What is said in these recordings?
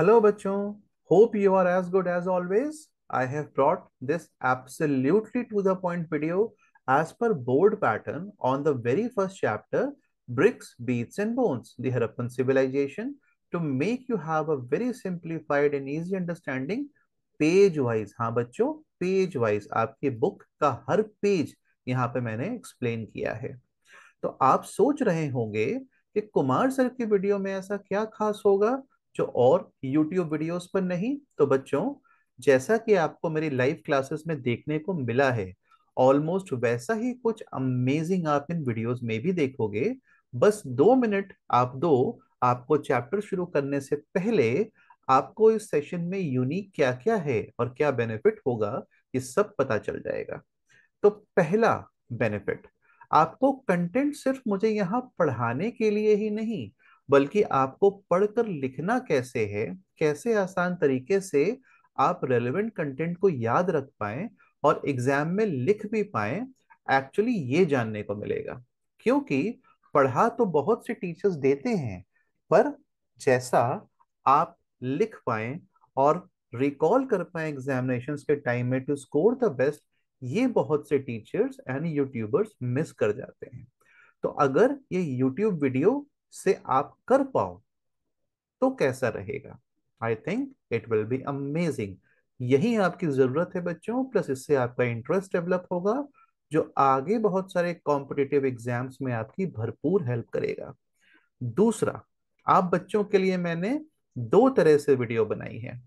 Hello बच्चों, hope you are as good as always. I have brought this absolutely to the point video as per board pattern on the very first chapter, Bricks, Beats and Bones, the Harappan Civilization, to make you have a very simplified and easy understanding page wise. हाँ बच्चों, page wise आपकी book का हर page यहाँ पे मैंने explain किया है। तो आप सोच रहे होंगे कि कुमार सर की वीडियो में ऐसा क्या खास होगा जो और YouTube वीडियोस पर नहीं। तो बच्चों, जैसा कि आपको मेरी लाइव क्लासेस में देखने को मिला है, ऑलमोस्ट वैसा ही कुछ अमेजिंग आप इन वीडियोस में भी देखोगे। बस 2 मिनट आप दो, आपको चैप्टर शुरू करने से पहले आपको इस सेशन में यूनिक क्या क्या है और क्या बेनिफिट होगा, ये सब पता चल जाएगा। तो पहला बेनिफिट, आपको कंटेंट सिर्फ मुझे यहाँ पढ़ाने के लिए ही नहीं, बल्कि आपको पढ़कर लिखना कैसे है, कैसे आसान तरीके से आप रेलेवेंट कंटेंट को याद रख पाएं और एग्जाम में लिख भी पाएं, एक्चुअली ये जानने को मिलेगा। क्योंकि पढ़ा तो बहुत से टीचर्स देते हैं, पर जैसा आप लिख पाएं और रिकॉल कर पाए एग्जामिनेशंस के टाइम में टू स्कोर द बेस्ट, ये बहुत से टीचर्स एंड यूट्यूबर्स मिस कर जाते हैं। तो अगर ये यूट्यूब वीडियो से आप कर पाओ तो कैसा रहेगा? I think it will be amazing. यही आपकी जरूरत है बच्चों, प्लस इससे आपका इंटरेस्ट डेवलप होगा, जो आगे बहुत सारे कॉम्पिटिटिव एग्जाम्स में आपकी भरपूर हेल्प करेगा। दूसरा, आप बच्चों के लिए मैंने दो तरह से वीडियो बनाई है।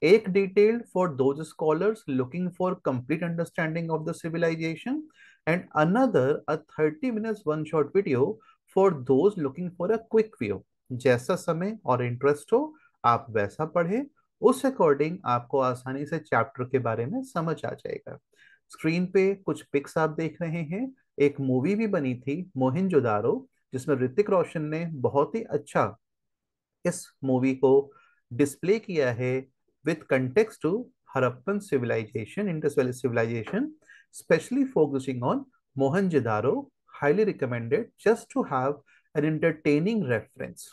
एक detailed for those scholars looking for complete understanding of the civilisation, and another a 30 minutes one shot video for those looking for a quick view. जैसा समय और इंटरेस्ट हो, आप वैसा पढ़ें, उस अकॉर्डिंग आपको आसानी से चैप्टर के बारे में समझ आ जाएगा। स्क्रीन पे कुछ पिक्स आप देख रहे हैं। एक मूवी भी बनी थी मोहिंजोदारो, जिसमें ऋतिक रोशन ने बहुत ही अच्छा इस मूवी को डिस्प्ले किया है with context to Harappan civilisation, Indus valley civilisation, specially focusing on Mohenjodaro. Highly recommended just to have an entertaining reference.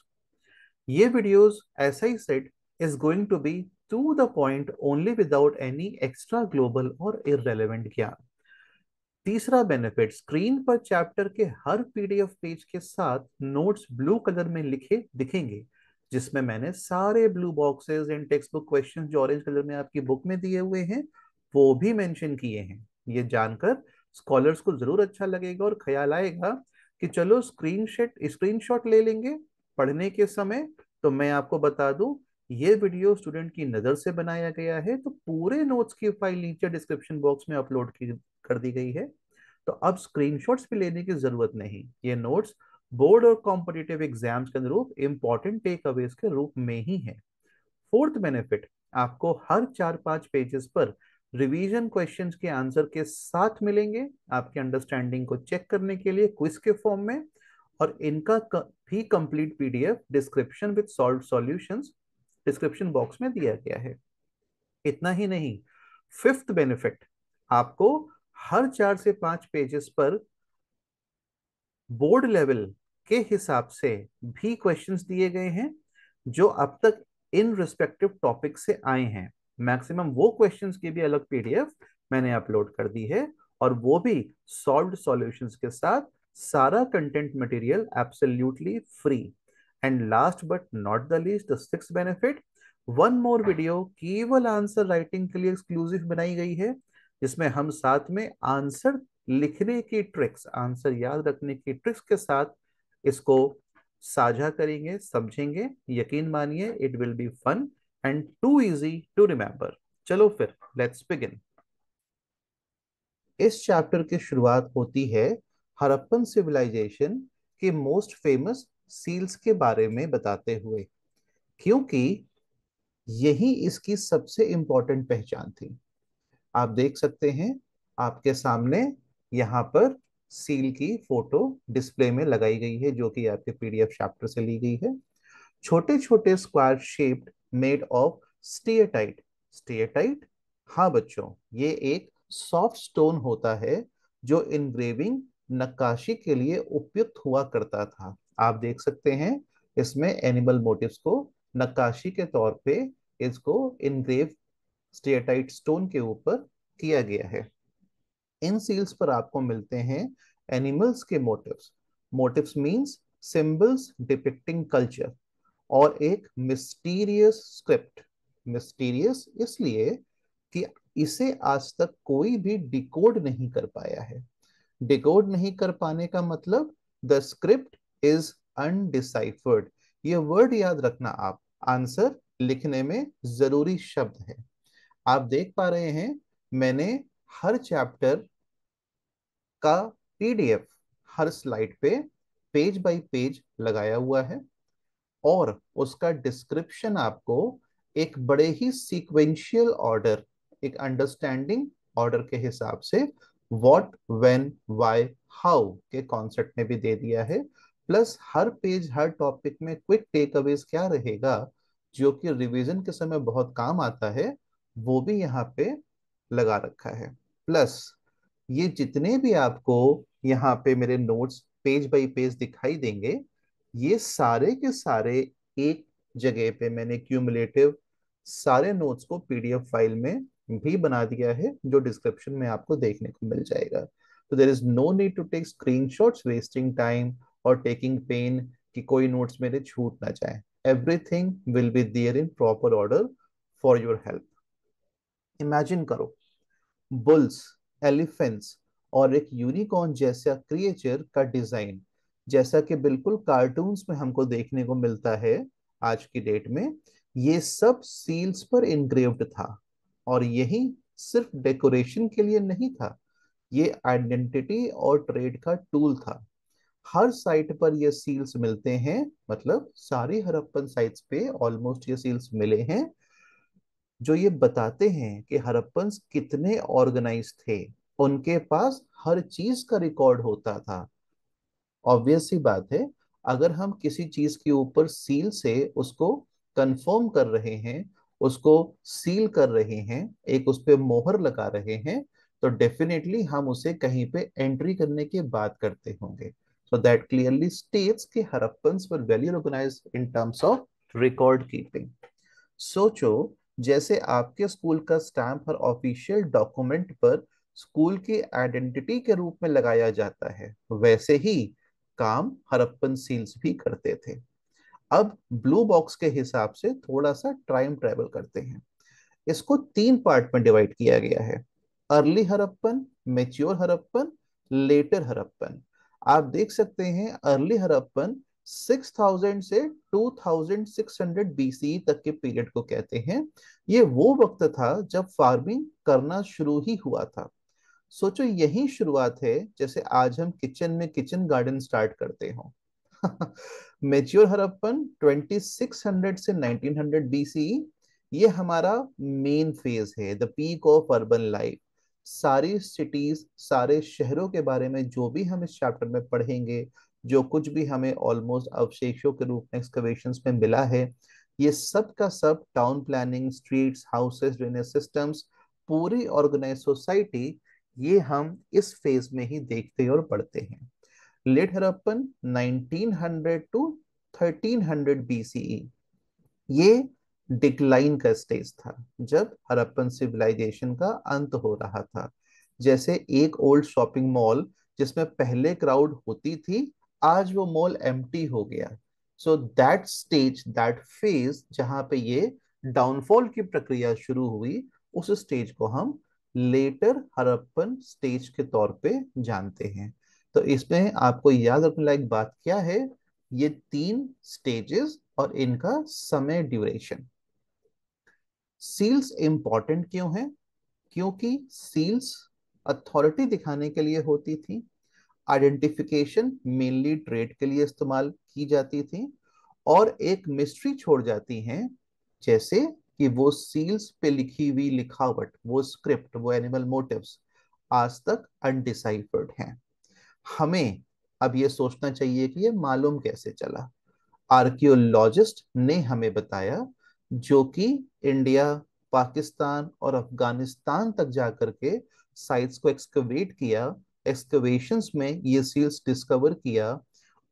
ये वीडियोस, ऐसा ही set, is going to be to the point only without any extra global और irrelevant ज्ञान। तीसरा benefit, screen पर chapter के हर PDF page के साथ नोट्स ब्लू कलर में लिखे दिखेंगे, जिसमें मैंने सारे blue boxes and text book questions जो ऑरेंज कलर में आपकी बुक में दिए हुए हैं वो भी मेंशन किए हैं। ये जानकर स्कॉलर्स को जरूर अच्छा लगेगा और ख्याल आएगा कि चलो स्क्रीनशॉट ले लेंगे पढ़ने के समय। तो मैं आपको बता दूं, ये वीडियो स्टूडेंट की नज़र से बनाया गया है, तो पूरे नोट्स की फाइल नीचे डिस्क्रिप्शन बॉक्स में अपलोड की कर दी गई है। तो अब स्क्रीनशॉट्स भी लेने की जरूरत नहीं। ये नोट्स बोर्ड और कॉम्पिटिटिव एग्जाम्स के अनुरूप इंपॉर्टेंट टेक अवेज के रूप में ही है। फोर्थ बेनिफिट, आपको हर 4-5 पेजेस पर रिवीजन क्वेश्चंस के आंसर के साथ मिलेंगे, आपके अंडरस्टैंडिंग को चेक करने के लिए क्विज के फॉर्म में। और इनका भी complete PDF description with solve solutions description box में दिया गया है। इतना ही नहीं, फिफ्थ बेनिफिट, आपको हर 4 से 5 पेजेस पर बोर्ड लेवल के हिसाब से भी क्वेश्चंस दिए गए हैं जो अब तक इन रिस्पेक्टिव टॉपिक से आए हैं। मैक्सिमम वो क्वेश्चंस की भी अलग पीडीएफ मैंने अपलोड कर दी है, और वो भी सॉल्व्ड सॉल्यूशंस के साथ, सारा content material absolutely free. And last but not the least, the six benefit, one more video केवल आंसर राइटिंग के लिए एक्सक्लूसिव बनाई गई है, जिसमें हम साथ में आंसर लिखने की ट्रिक्स, आंसर याद रखने की ट्रिक्स के साथ इसको साझा करेंगे, समझेंगे। यकीन मानिए, it will be fun and too easy to remember. चलो फिर लेट्स बिगिन। इस चैप्टर की शुरुआत होती है हड़प्पन सिविलाइजेशन के मोस्ट फेमस सील्स के बारे में बताते हुए, क्योंकि यही इसकी सबसे इंपॉर्टेंट पहचान थी। आप देख सकते हैं आपके सामने यहाँ पर सील की फोटो डिस्प्ले में लगाई गई है, जो कि आपके पीडीएफ चैप्टर से ली गई है। छोटे छोटे square shaped, made of steatite. Steatite, हाँ बच्चों, ये एक सॉफ्ट स्टोन होता है जो इनग्रेविंग, नक्काशी के लिए उपयुक्त हुआ करता था। आप देख सकते हैं इसमें एनिमल मोटिव्स को नक्काशी के तौर पे इसको इनग्रेव स्टेटाइट स्टोन के ऊपर किया गया है। इन सील्स पर आपको मिलते हैं एनिमल्स के motifs. Motifs means symbols depicting culture, और एक मिस्टीरियस स्क्रिप्ट। मिस्टीरियस इसलिए कि इसे आज तक कोई भी डिकोड नहीं कर पाया है। डिकोड नहीं कर पाने का मतलब द स्क्रिप्ट इज अनडिसाइफर्ड। ये वर्ड याद रखना आप, आंसर लिखने में जरूरी शब्द है। आप देख पा रहे हैं मैंने हर चैप्टर का पीडीएफ हर स्लाइड पे पेज बाय पेज लगाया हुआ है, और उसका डिस्क्रिप्शन आपको एक बड़े ही सीक्वेंशियल ऑर्डर, एक अंडरस्टैंडिंग ऑर्डर के हिसाब से व्हाट व्हेन व्हाई हाउ के कॉन्सेप्ट में भी दे दिया है। प्लस हर पेज हर टॉपिक में क्विक टेक अवेज क्या रहेगा जो कि रिवीजन के समय बहुत काम आता है, वो भी यहाँ पे लगा रखा है। प्लस ये जितने भी आपको यहाँ पे मेरे नोट्स पेज बाय पेज दिखाई देंगे, ये सारे के सारे एक जगह पे मैंने क्यूमुलेटिव सारे नोट्स को पीडीएफ फाइल में भी बना दिया है, जो डिस्क्रिप्शन में आपको देखने को मिल जाएगा। तो there is no need to take screenshots wasting time और टेकिंग पेन कि कोई नोट्स मेरे छूट ना जाए। Everything will be there in proper order for your help. Imagine करो बुल्स, एलिफेंट्स और एक यूनिकॉर्न जैसा क्रिएचर का डिजाइन, जैसा कि बिल्कुल कार्टून्स में हमको देखने को मिलता है आज की डेट में, ये सब सील्स पर इनग्रेव्ड था। और यही सिर्फ डेकोरेशन के लिए नहीं था, ये आइडेंटिटी और ट्रेड का टूल था। हर साइट पर ये सील्स मिलते हैं, मतलब सारी हड़प्पन साइट्स पे ऑलमोस्ट ये सील्स मिले हैं, जो ये बताते हैं कि हड़प्पन्स कितने ऑर्गेनाइज थे। उनके पास हर चीज का रिकॉर्ड होता था। ऑब्वियस सी बात है, अगर हम किसी चीज के ऊपर सील से उसको कंफर्म कर रहे हैं, उसको सील कर रहे हैं, एक उस पे मोहर लगा रहे हैं, तो डेफिनेटली हम उसे कहीं पे एंट्री करने की बात करते होंगे। सो दैट क्लियरली स्टेट्स कि Harappans were well organised in terms of record keeping. सोचो, जैसे आपके स्कूल का स्टैंप हर ऑफिशियल डॉक्यूमेंट पर स्कूल की आइडेंटिटी के रूप में लगाया जाता है, वैसे ही काम हड़प्पन सील्स भी करते थे। अब ब्लू बॉक्स के हिसाब से थोड़ा सा टाइम ट्रेवल करते हैं। इसको तीन पार्ट में डिवाइड किया गया है: early Harappan, mature Harappan, later Harappan. आप देख सकते हैं अर्ली हड़प्पन 6000 से 2600 बीसी तक के पीरियड को कहते हैं। ये वो वक्त था जब फार्मिंग करना शुरू ही हुआ था। सोचो यही शुरुआत है जैसे आज हम किचन में किचन गार्डन स्टार्ट करते हो। मेच्योर हड़प्पन 2600 से 1900 बीसीई, ये हमारा मेन फेज है, the peak of urban life. सारी सिटीज, सारे शहरों के बारे में जो भी हम इस चैप्टर में पढ़ेंगे, जो कुछ भी हमें ऑलमोस्ट अवशेषों के रूप में एक्सकवेशंस में मिला है, ये सब का सब town planning, streets, houses, drainage systems, पूरी ऑर्गेनाइज सोसाइटी, ये हम इस फेज में ही देखते और पढ़ते हैं। लेट हड़प्पन 1900 टू 1300 बीसीई, ये डिक्लाइन का स्टेज था, जब हड़प्पन सिविलाइजेशन का अंत हो रहा था। जैसे एक ओल्ड शॉपिंग मॉल जिसमें पहले क्राउड होती थी, आज वो मॉल एम्प्टी हो गया। So that stage, that phase जहां पे ये डाउनफॉल की प्रक्रिया शुरू हुई, उस स्टेज को हम लेटर हड़प्पन स्टेज के तौर पे जानते हैं। तो इसमें आपको याद रखने लायक बात क्या है, ये तीन स्टेजेस और इनका समय ड्यूरेशन। सील्स इंपॉर्टेंट क्यों है? क्योंकि सील्स अथॉरिटी दिखाने के लिए होती थी, आइडेंटिफिकेशन मेनली ट्रेड के लिए इस्तेमाल की जाती थी, और एक मिस्ट्री छोड़ जाती हैं, जैसे कि वो सील्स पे लिखी हुई लिखावट, वो स्क्रिप्ट, वो एनिमल मोटिव्स आज तक अनडिसाइफर्ड हैं। हमें अब ये सोचना चाहिए कि ये मालूम कैसे चला। आर्कियोलॉजिस्ट ने हमें बताया, जो कि इंडिया, पाकिस्तान और अफगानिस्तान तक जाकर के साइट्स को एक्सकवेट किया, एक्सकवेशंस में ये सील्स डिस्कवर किया,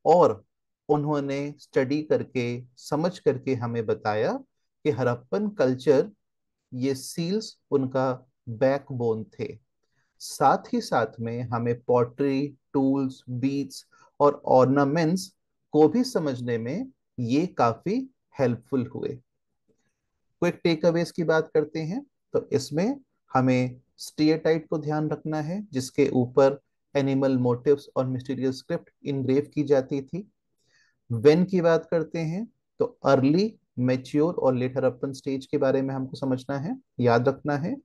और उन्होंने स्टडी करके समझ करके हमें बताया कि हड़प्पन कल्चर, ये सील्स उनका बैकबोन थे। साथ ही साथ में हमें पॉटरी, टूल्स, बीड्स और ऑर्नामेंट्स को भी समझने में ये काफी हेल्पफुल हुए। क्विक टेकअवेज की बात करते हैं तो इसमें हमें स्टीएटाइट को ध्यान रखना है, जिसके ऊपर एनिमल मोटिव्स और मिस्टीरियस स्क्रिप्ट इनग्रेव की जाती थी। वेन की बात करते हैं तो अर्ली, मेच्योर और लेट हड़प्पन स्टेज के बारे में हमको समझना है, याद रखना है।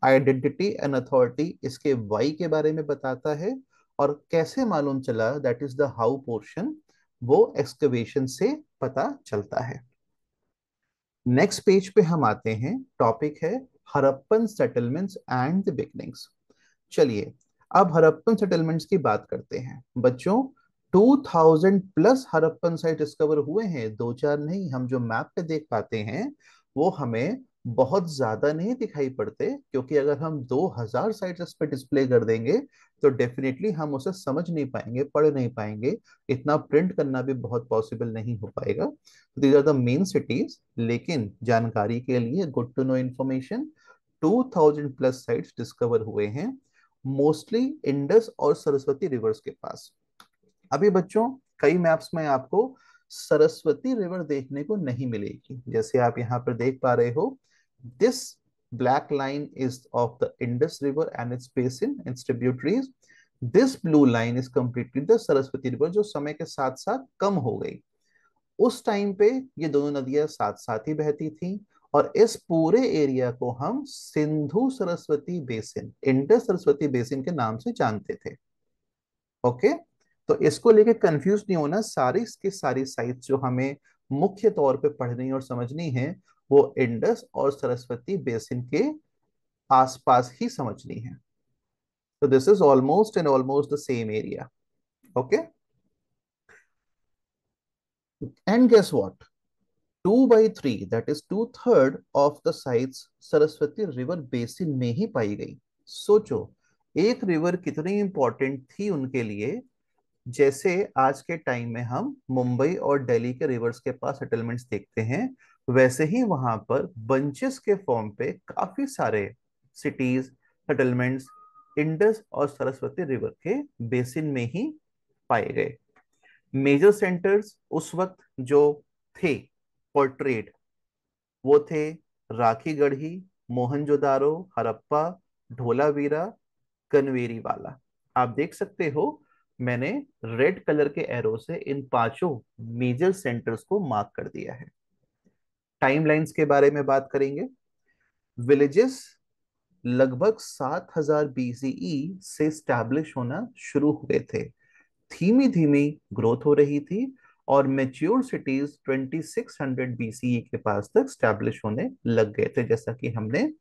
आइडेंटिटी एंड अथॉरिटी इसके वाई के बारे में बताता है, और कैसे मालूम चला, that is the how portion, वो एक्सकवेशन से पता चलता है। नेक्स्ट पेज पे हम आते हैं, टॉपिक है Harappan settlements and the beginnings. चलिए अब हड़प्पन सेटलमेंट्स की बात करते हैं बच्चों। 2000 प्लस हड़प्पन साइट डिस्कवर हुए हैं, दो चार नहीं। हम जो मैप पे देख पाते हैं वो हमें बहुत ज्यादा नहीं दिखाई पड़ते, क्योंकि अगर हम 2000 साइट्स इस पे डिस्प्ले कर देंगे तो डेफिनेटली हम उसे समझ नहीं पाएंगे, पढ़ नहीं पाएंगे, इतना प्रिंट करना भी बहुत पॉसिबल नहीं हो पाएगा। These are the main cities, लेकिन जानकारी के लिए, good to know information, 2000 plus sites discover हुए हैं, मोस्टली इंडस और सरस्वती रिवर्स के पास। अभी बच्चों कई मैप्स में आपको सरस्वती रिवर देखने को नहीं मिलेगी, जैसे आप यहाँ पर देख पा रहे हो। This black line is of the Indus river and it's basin, it's tributaries. This blue line is completely the Saraswati river, जो समय के साथ साथ कम हो गई। उस टाइम पे ये दोनों नदियां साथ साथ ही बहती थी, और इस पूरे एरिया को हम Sindhu Saraswati basin, Indus Saraswati basin के नाम से जानते थे। ओके, तो इसको लेके कंफ्यूज नहीं होना, सारी की सारी साइट्स जो हमें मुख्य तौर पे पढ़नी और समझनी है वो इंडस और सरस्वती बेसिन के आसपास ही समझनी है। तो this is almost and almost the same area. Okay, and guess what, 2/3, that is 2/3 of the sites Saraswati river basin में ही पाई गई। सोचो एक रिवर कितनी इंपॉर्टेंट थी उनके लिए। जैसे आज के टाइम में हम मुंबई और दिल्ली के रिवर्स के पास सेटलमेंट्स देखते हैं, वैसे ही वहां पर बंचेस के फॉर्म पे काफी सारे सिटीज, सेटलमेंट्स इंडस और सरस्वती रिवर के बेसिन में ही पाए गए। मेजर सेंटर्स उस वक्त जो थे फॉर ट्रेड, वो थे राखीगढ़ी, मोहनजोदारो, हड़प्पा, ढोलावीरा, कनवेरी वाला। आप देख सकते हो मैंने रेड कलर के एरो से इन पांचों मेजर सेंटर्स को मार्क कर दिया है। टाइमलाइंस के बारे में बात करेंगे। विलेजेस लगभग 7000 बीसीई से स्टैब्लिश होना शुरू हुए थे, धीमी धीमी ग्रोथ हो रही थी, और मेच्योर सिटीज 2600 बीसीई के पास तक स्टैब्लिश होने लग गए थे, जैसा कि हमने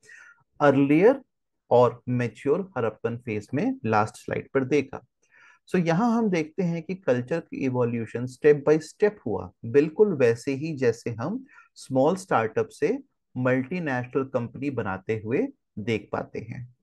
अर्लियर और मेच्योर हड़प्पन फेज में लास्ट स्लाइड पर देखा। सो यहाँ हम देखते हैं कि कल्चर की इवोल्यूशन स्टेप बाय स्टेप हुआ, बिल्कुल वैसे ही जैसे हम स्मॉल स्टार्टअप से मल्टीनेशनल कंपनी बनाते हुए देख पाते हैं।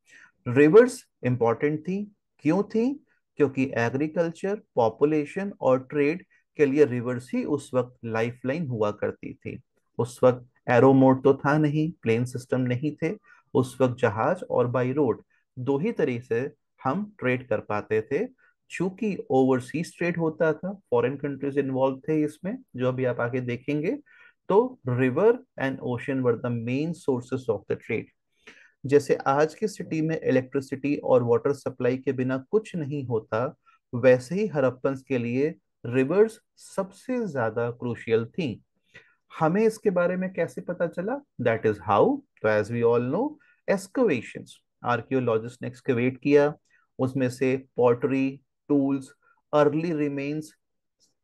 रिवर्स इंपॉर्टेंट थी, क्यों थी? क्योंकि एग्रीकल्चर, पॉपुलेशन और ट्रेड के लिए रिवर्स ही उस वक्त लाइफलाइन हुआ करती थी। उस वक्त एरो मोड तो था नहीं, प्लेन सिस्टम नहीं थे, उस वक्त जहाज और बाई रोड दो ही तरीके से हम ट्रेड कर पाते थे। चूंकि ओवरसीज ट्रेड होता था, फॉरेन कंट्रीज इन्वॉल्व थे इसमें, जो अभी आप आगे देखेंगे, तो river and ocean were the main sources of the trade. जैसे आज की सिटी में इलेक्ट्रिसिटी और वाटर सप्लाई के बिना कुछ नहीं होता, वैसे ही हड़प्पन के लिए रिवर्स सबसे ज्यादा क्रूशियल थी। हमें इसके बारे में कैसे पता चला? दैट इज हाउ, तो as we all know, excavations, archaeologist ने एक्सकवेट किया, उसमें से पॉटरी, टूल्स, अर्ली रिमेन्स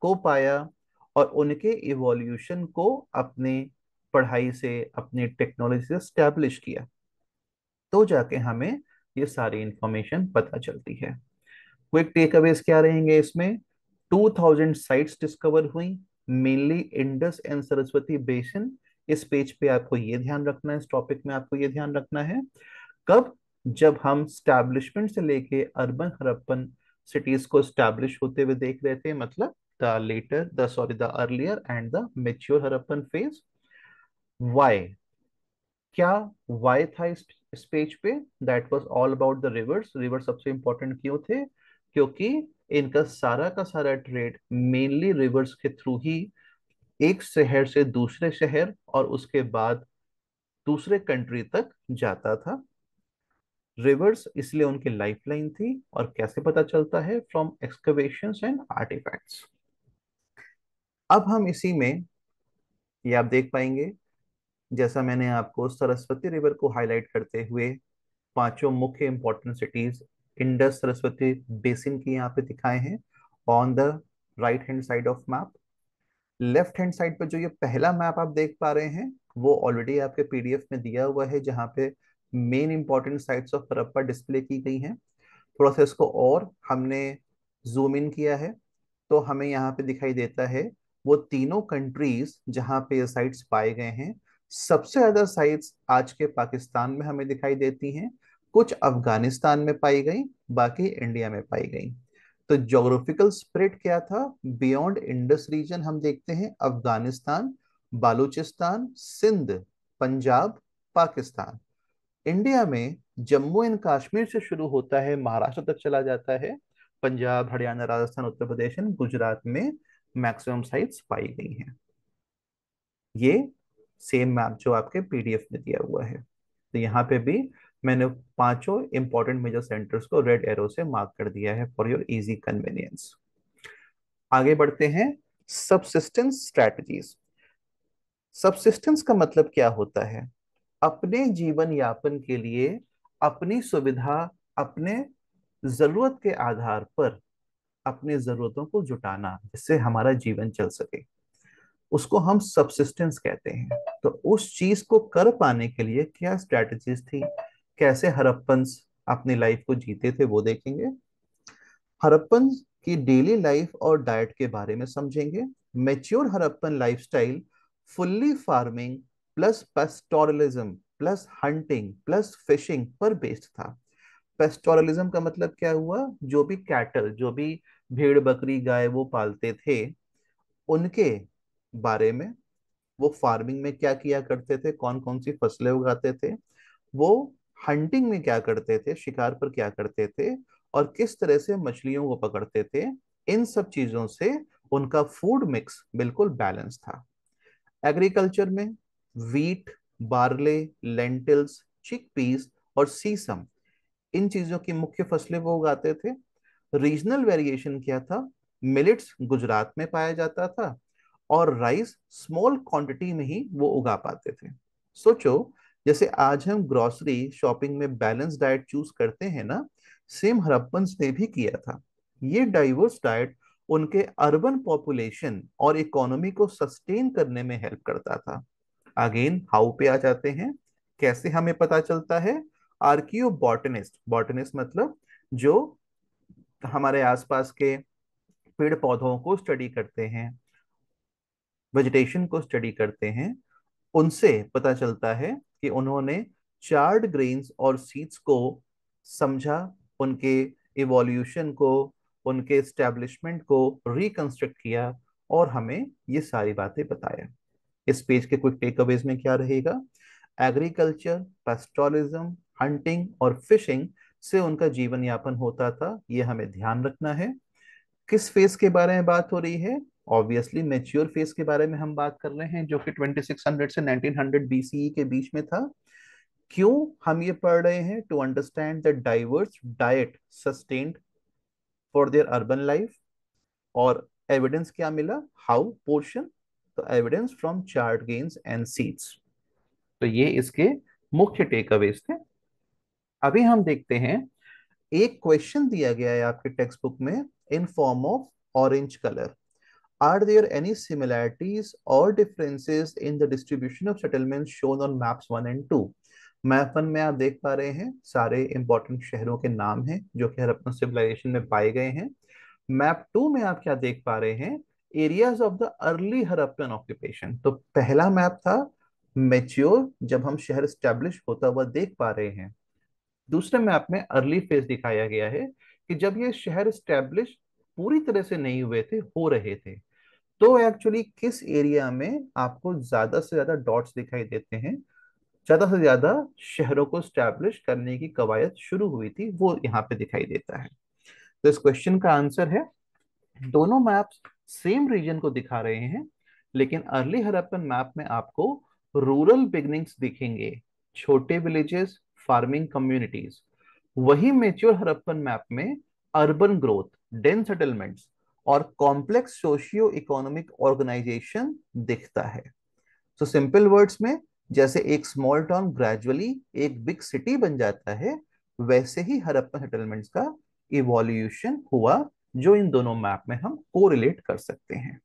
को पाया, और उनके इवोल्यूशन को अपने पढ़ाई से, अपनी टेक्नोलॉजी से स्टैब्लिश किया, तो जाके हमें ये सारी इंफॉर्मेशन पता चलती है। क्विक टेकअवेज क्या रहेंगे इसमें? 2000 साइट्स डिस्कवर हुई, mainly Indus and Saraswati basin. इस पेज पे आपको ये ध्यान रखना है, इस टॉपिक में आपको ये ध्यान रखना है। कब? जब हम स्टैब्लिशमेंट से लेके अर्बन हड़प्पन सिटीज को स्टैब्लिश होते हुए देख रहे थे, मतलब the earlier and the mature Harappan phase. Why, क्या वाई था इस पेज पे? That was all about the rivers. River सबसे इंपॉर्टेंट क्यों थे? क्योंकि इनका सारा का सारा ट्रेड मेनली रिवर्स के थ्रू ही एक शहर से दूसरे शहर और उसके बाद दूसरे कंट्री तक जाता था। रिवर्स इसलिए उनकी लाइफलाइन थी। और कैसे पता चलता है? From excavations and artefacts. अब हम इसी में, ये आप देख पाएंगे, जैसा मैंने आपको सरस्वती रिवर को हाईलाइट करते हुए पांचों मुख्य important cities Indus Saraswati basin की यहाँ पे दिखाए हैं on the right hand side of map. Left hand side पे जो ये पहला मैप आप देख पा रहे हैं वो ऑलरेडी आपके पीडीएफ में दिया हुआ है, जहाँ पे main important sites of Harappa display की गई हैं। थोड़ा सा इसको और हमने जूम इन किया है, तो हमें यहाँ पे दिखाई देता है वो तीनों कंट्रीज जहाँ पे ये साइट्स पाए गए हैं। सबसे ज्यादा साइट्स आज के पाकिस्तान में हमें दिखाई देती हैं, कुछ अफगानिस्तान में पाई गई, बाकी इंडिया में पाई गई। तो ज्योग्राफिकल स्प्रेड क्या था? बियॉन्ड इंडस रीजन हम देखते हैं अफगानिस्तान, बालूचिस्तान, सिंध, पंजाब, पाकिस्तान। इंडिया में जम्मू एंड कश्मीर से शुरू होता है, महाराष्ट्र तक चला जाता है। पंजाब, हरियाणा, राजस्थान, उत्तर प्रदेश एंड गुजरात में मैक्सिमम साइट्स पाई गई हैं। ये सेम मैप जो आपके पीडीएफ में दिया हुआ है। तो यहाँ पे भी मैंने पांचों इंपॉर्टेंट मेजर सेंटर्स को रेड एरो से मार्क कर दिया है फॉर योर इजी कन्वीनियंस। आगे बढ़ते हैं। Subsistence strategies. सबसिस्टेंस का मतलब क्या होता है? अपने जीवन यापन के लिए अपनी सुविधा, अपने जरूरत के आधार पर अपनी जरूरतों को जुटाना, जिससे हमारा जीवन चल सके, उसको हम सबसिस्टेंस कहते हैं। तो उस चीज को कर पाने के लिए क्या स्ट्रेटजीज थी, कैसे हड़प्पन्स अपनी लाइफ को जीते थे, वो देखेंगे। हड़प्पन की डेली लाइफ और डाइट के बारे में समझेंगे। Mature Harappan lifestyle fully farming plus pastoralism plus hunting plus fishing पर बेस्ड था। पेस्टोरलिज्म का मतलब क्या हुआ? जो भी कैटल, जो भी भेड़ बकरी गाय वो पालते थे, उनके बारे में, वो फार्मिंग में क्या किया करते थे, कौन कौन सी फसलें उगाते थे, वो हंटिंग में क्या करते थे, शिकार पर क्या करते थे, और किस तरह से मछलियों को पकड़ते थे। इन सब चीजों से उनका फूड मिक्स बिल्कुल बैलेंस था। एग्रीकल्चर में वीट, बार्ले, लेंटिल्स, चिकपीस और सीसम, इन चीजों की मुख्य फसलें वो उगाते थे। रीजनल वेरिएशन क्या था? मिलेट्स गुजरात में पाया जाता था और राइस स्मॉल क्वांटिटी में ही वो उगा पाते थे। सोचो, जैसे आज हम ग्रोसरी शॉपिंग में बैलेंस डाइट चूज करते हैं ना, सेम हड़प्पन्स ने भी किया था। ये डाइवर्स डाइट उनके अर्बन पॉपुलेशन और इकोनॉमी को सस्टेन करने में हेल्प करता था। अगेन हाउ पे आ जाते हैं। कैसे हमें पता चलता है? आर्कियो बॉटनिस्ट, बॉटनिस्ट मतलब जो हमारे आसपास के पेड़ पौधों को स्टडी करते हैं, वेजिटेशन को स्टडी करते हैं, उनसे पता चलता है कि उन्होंने चार्ड ग्रेन्स और सीड्स को समझा, उनके इवोल्यूशन को, उनके एस्टेब्लिशमेंट को रिकंस्ट्रक्ट किया और हमें ये सारी बातें बताया। इस पेज के क्विक टेकअवेज में क्या रहेगा? एग्रीकल्चर, पेस्टोरलिज्म, हंटिंग और फिशिंग से उनका जीवन यापन होता था, ये हमें ध्यान रखना है। किस फेज के बारे में बात हो रही है? ऑब्वियसली मेच्योर फेज के बारे में हम बात कर रहे हैं, जो कि 2600 से 1900 बीसीई के बीच में था। क्यों हम ये पढ़ रहे हैं? To understand the diverse diet sustained for their urban life. और एविडेंस क्या मिला? हाउ पोर्शन, तो evidence from charred grains and seeds. तो ये इसके मुख्य टेकअवेज थे। अभी हम देखते हैं, एक क्वेश्चन दिया गया है आपके टेक्स्ट बुक में in form of orange colour. Are there any similarities or differences in the distribution of settlements shown on maps 1 and 2? Map 1 में आप देख पा रहे हैं सारे इंपॉर्टेंट शहरों के नाम हैं जो कि हड़प्पन सिविलाइजेशन में पाए गए हैं। मैप 2 में आप क्या देख पा रहे हैं? Areas of the early Harappan occupation. तो पहला मैप था मेच्योर, जब हम शहर स्टैब्लिश होता हुआ देख पा रहे हैं। दूसरे मैप में अर्ली फेज दिखाया गया है कि जब ये शहर स्टैब्लिश पूरी तरह से नहीं हुए थे, हो रहे थे, तो एक्चुअली किस एरिया में आपको ज्यादा से ज्यादा डॉट्स दिखाई देते हैं, ज्यादा से ज्यादा शहरों को स्टैब्लिश करने की कवायद शुरू हुई थी, वो यहाँ पे दिखाई देता है। तो इस क्वेश्चन का आंसर है, दोनों मैप्स सेम रीजन को दिखा रहे हैं, लेकिन अर्ली हड़प्पन मैप में आपको रूरल बिगनिंग्स दिखेंगे, छोटे विलेजेस, फार्मिंग कम्युनिटीज। वही मेच्योर हड़प्पन मैप में अर्बन ग्रोथ, डेंस सेटलमेंट्स और कॉम्प्लेक्स सोशियो इकोनॉमिक ऑर्गेनाइजेशन दिखता है। तो सिंपल वर्ड्स में, जैसे एक स्मॉल टाउन ग्रेजुअली एक बिग सिटी बन जाता है, वैसे ही हड़प्पन सेटलमेंट्स का इवोल्यूशन हुआ, जो इन दोनों मैप में हम कोरिलेट कर सकते हैं।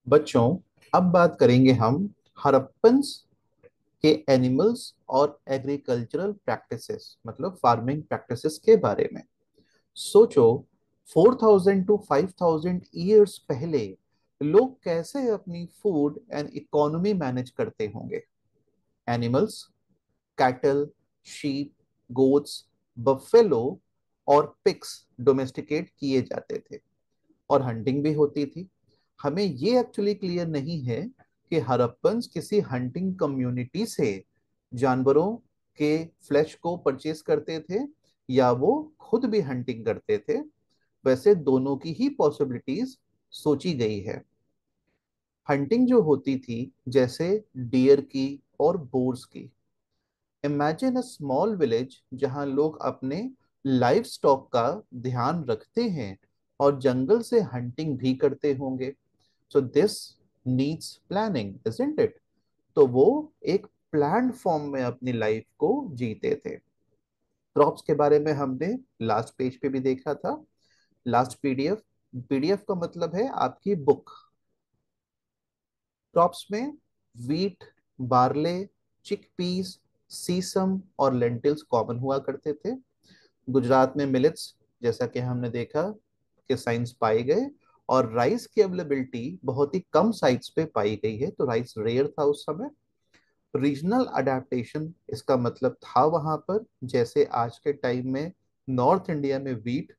बच्चों, अब बात करेंगे हम हड़प्पन्स के एनिमल्स और एग्रीकल्चरल प्रैक्टिसेस, मतलब फार्मिंग प्रैक्टिसेस के बारे में। सोचो, 4000 टू 5000 ईयर्स पहले लोग कैसे अपनी फूड एंड इकोनॉमी मैनेज करते होंगे। Animals, cattle, sheep, goats, buffalo और पिग्स डोमेस्टिकेट किए जाते थे, और हंटिंग भी होती थी। हमें ये एक्चुअली क्लियर नहीं है कि हड़प्पन्स किसी हंटिंग कम्युनिटी से जानवरों के फ्लैश को परचेज करते थे, या वो खुद भी हंटिंग करते थे। वैसे दोनों की ही पॉसिबिलिटीज सोची गई है। हंटिंग जो होती थी, जैसे डियर की और बोर्स की। इमेजिन अ स्मॉल विलेज जहां लोग अपने लाइफ स्टॉक का ध्यान रखते हैं और जंगल से हंटिंग भी करते होंगे। So this needs planning, isn't it? तो वो एक प्लान फॉर्म में अपनी लाइफ को जीते थे। क्रॉप्स के बारे में हमने लास्ट पेज पे भी देखा था, लास्ट पीडीएफ। पीडीएफ का मतलब है आपकी बुक। क्रॉप्स में वीट, बार्ले, चिकपीस, सीसम और लेंटिल्स कॉमन हुआ करते थे। गुजरात में मिलेट्स, जैसा कि हमने देखा कि साइंस पाए गए, और राइस की अवेलेबिलिटी बहुत ही कम साइट्स पे पाई गई है, तो राइस रेयर था उस समय। रीजनल अडेप्टेशन इसका मतलब था वहां पर, जैसे आज के टाइम में नॉर्थ इंडिया में वीट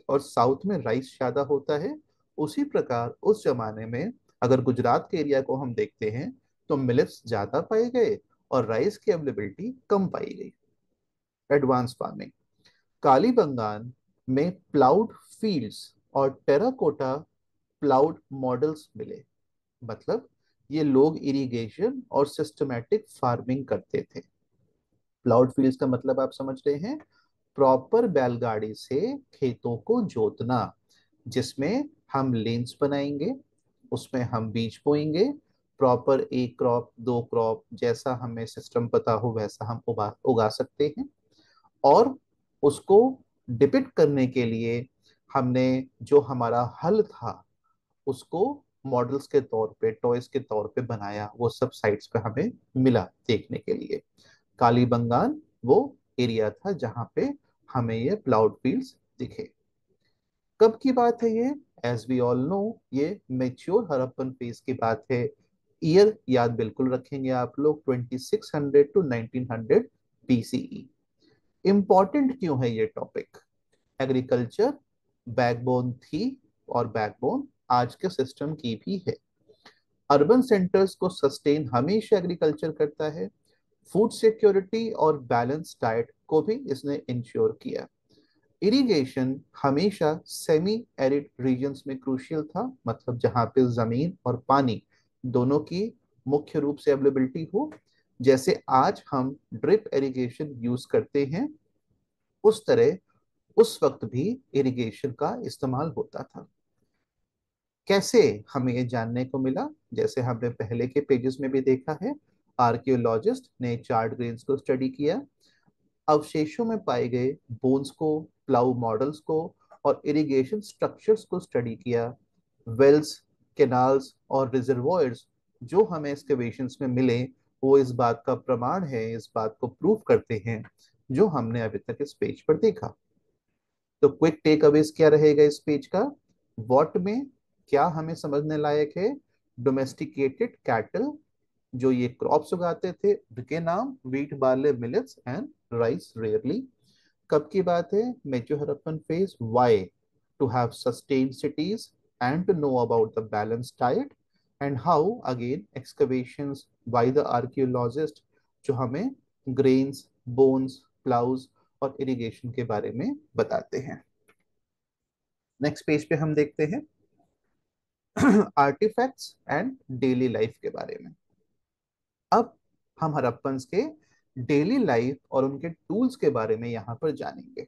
और साउथ में राइस ज्यादा होता है, उसी प्रकार उस जमाने में अगर गुजरात के एरिया को हम देखते हैं, तो मिलेट्स ज्यादा पाए गए और राइस की अवेलेबिलिटी कम पाई गई। एडवांस फार्मिंग, कालीबंगान में प्लाउड फील्ड्स और टेराकोटा प्लाउड मॉडल्स मिले। मतलब ये लोग इरिगेशन और सिस्टमैटिक फार्मिंग करते थे। प्लाउड फील्ड्स का मतलब आप समझ रहे हैं, प्रॉपर बैलगाड़ी से खेतों को जोतना, जिसमें हम लेन्स बनाएंगे, उसमें हम बीज बोएंगे, प्रॉपर एक क्रॉप दो क्रॉप जैसा हमें सिस्टम पता हो वैसा हम उगा सकते हैं। और उसको डिपिक्ट करने के लिए हमने जो हमारा हल था, उसको मॉडल्स के तौर पे, टॉयज के तौर पे बनाया। वो सब साइट्स पे हमें मिला देखने के लिए। कालीबंगान वो एरिया था जहां पे हमें ये प्लाउड फील्ड्स दिखे। कब की बात है ये? एज वी ऑल नो, ये मेच्योर हड़प्पन फेज की बात है। ईयर याद बिल्कुल रखेंगे आप लोग, 2600 टू 1900 बीसीई। इंपॉर्टेंट क्यों है ये टॉपिक? एग्रीकल्चर बैकबोन थी, और बैकबोन आज के सिस्टम की भी है। अर्बन सेंटर्स को सस्टेन हमेशा एग्रीकल्चर करता है। फूड सिक्योरिटी और बैलेंस डाइट को भी इसने इंश्योर किया। इरिगेशन हमेशा सेमी एरिड रीजन्स में क्रूशियल था, मतलब जहां पे जमीन और पानी दोनों की मुख्य रूप से अवेलेबिलिटी हो। जैसे आज हम ड्रिप इरिगेशन यूज करते हैं, उस तरह उस वक्त भी इरिगेशन का इस्तेमाल होता था। कैसे हमें ये जानने को मिला? जैसे हमने पहले के पेजेस में भी देखा है, आर्कियोलॉजिस्ट ने चार्ड ग्रेन्स को स्टडी किया, अवशेषों में पाए गए बोन्स को, प्लाउ मॉडल्स को और इरिगेशन स्ट्रक्चर्स को स्टडी किया। वेल्स, कैनाल्स और रिजर्वॉयर्स जो हमें एक्सकेवेशंस में मिले, वो इस बात का प्रमाण है, इस बात को प्रूव करते हैं जो हमने अभी तक इस पेज पर देखा। तो क्विक टेक अवेज क्या रहेगा इस पेज का? वॉट में क्या हमें समझने लायक है? डोमेस्टिकेटेड कैटल जो ये क्रॉप्स उगाते थे, उनके नाम wheat, barley, millets and rice rarely. कब की बात है? Mature Harappan phase. Why? To have sustained cities and to know about the balance diet. And how? Again excavations by the archaeologist, जो हमें ग्रेन्स, बोन्स, प्लाउज और इरिगेशन के बारे में बताते हैं। नेक्स्ट पेज पे हम देखते हैं आर्टिफैक्ट्स एंड डेली लाइफ के बारे में। अब हम हड़प्पन्स के डेली लाइफ और उनके टूल्स के बारे में यहाँ पर जानेंगे।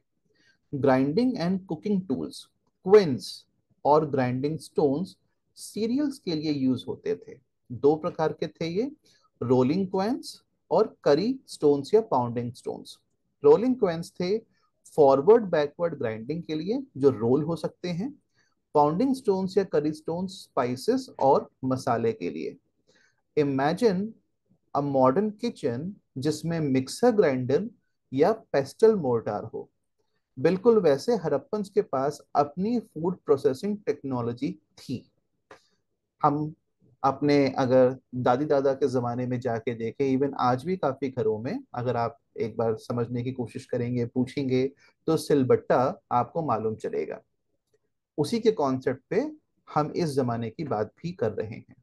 Grinding and cooking tools, querns और ग्राइंडिंग स्टोन्स सीरियल्स के लिए यूज होते थे। दो प्रकार के थे ये, रोलिंग क्वेंस और करी स्टोन्स या पाउंडिंग स्टोन्स। रोलिंग क्वेंस थे फॉरवर्ड बैकवर्ड ग्राइंडिंग के लिए, जो रोल हो सकते हैं। पाउंडिंग स्टोन्स या करी स्टोन्स स्पाइसेस और मसाले के लिए। इमेजिन अ मॉडर्न किचन जिसमें मिक्सर ग्राइंडर या पेस्टल मोर्टार हो। बिल्कुल वैसे हड़प्पन्स के पास अपनी फूड प्रोसेसिंग टेक्नोलॉजी थी। हम अपने अगर दादी दादा के जमाने में जाके देखें, इवन आज भी काफी घरों में अगर आप एक बार समझने की कोशिश करेंगे, पूछेंगे, तो सिलबट्टा आपको मालूम चलेगा। उसी के कॉन्सेप्ट पे हम इस जमाने की बात भी कर रहे हैं।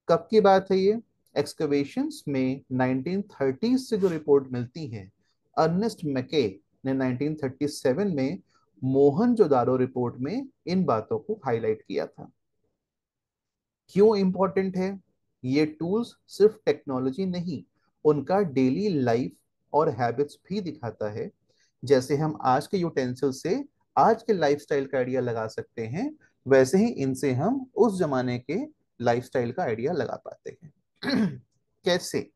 कब की बात है ये? एक्सकवेशंस में 1930 से जो रिपोर्ट मिलती है, अर्नेस्ट मैके ने 1937 में मोहनजोदारो रिपोर्ट में इन बातों को हाईलाइट किया था। क्यों इंपॉर्टेंट है? ये टूल्स सिर्फ टेक्नोलॉजी नहीं, उनका डेली लाइफ और हैबिट्स भी दिखाता है। जैसे हम आज के यूटेंसिल से आज के लाइफस्टाइल का आइडिया लगा सकते हैं, वैसे ही इनसे हम उस जमाने के लाइफस्टाइल का आइडिया लगा पाते हैं। कैसे?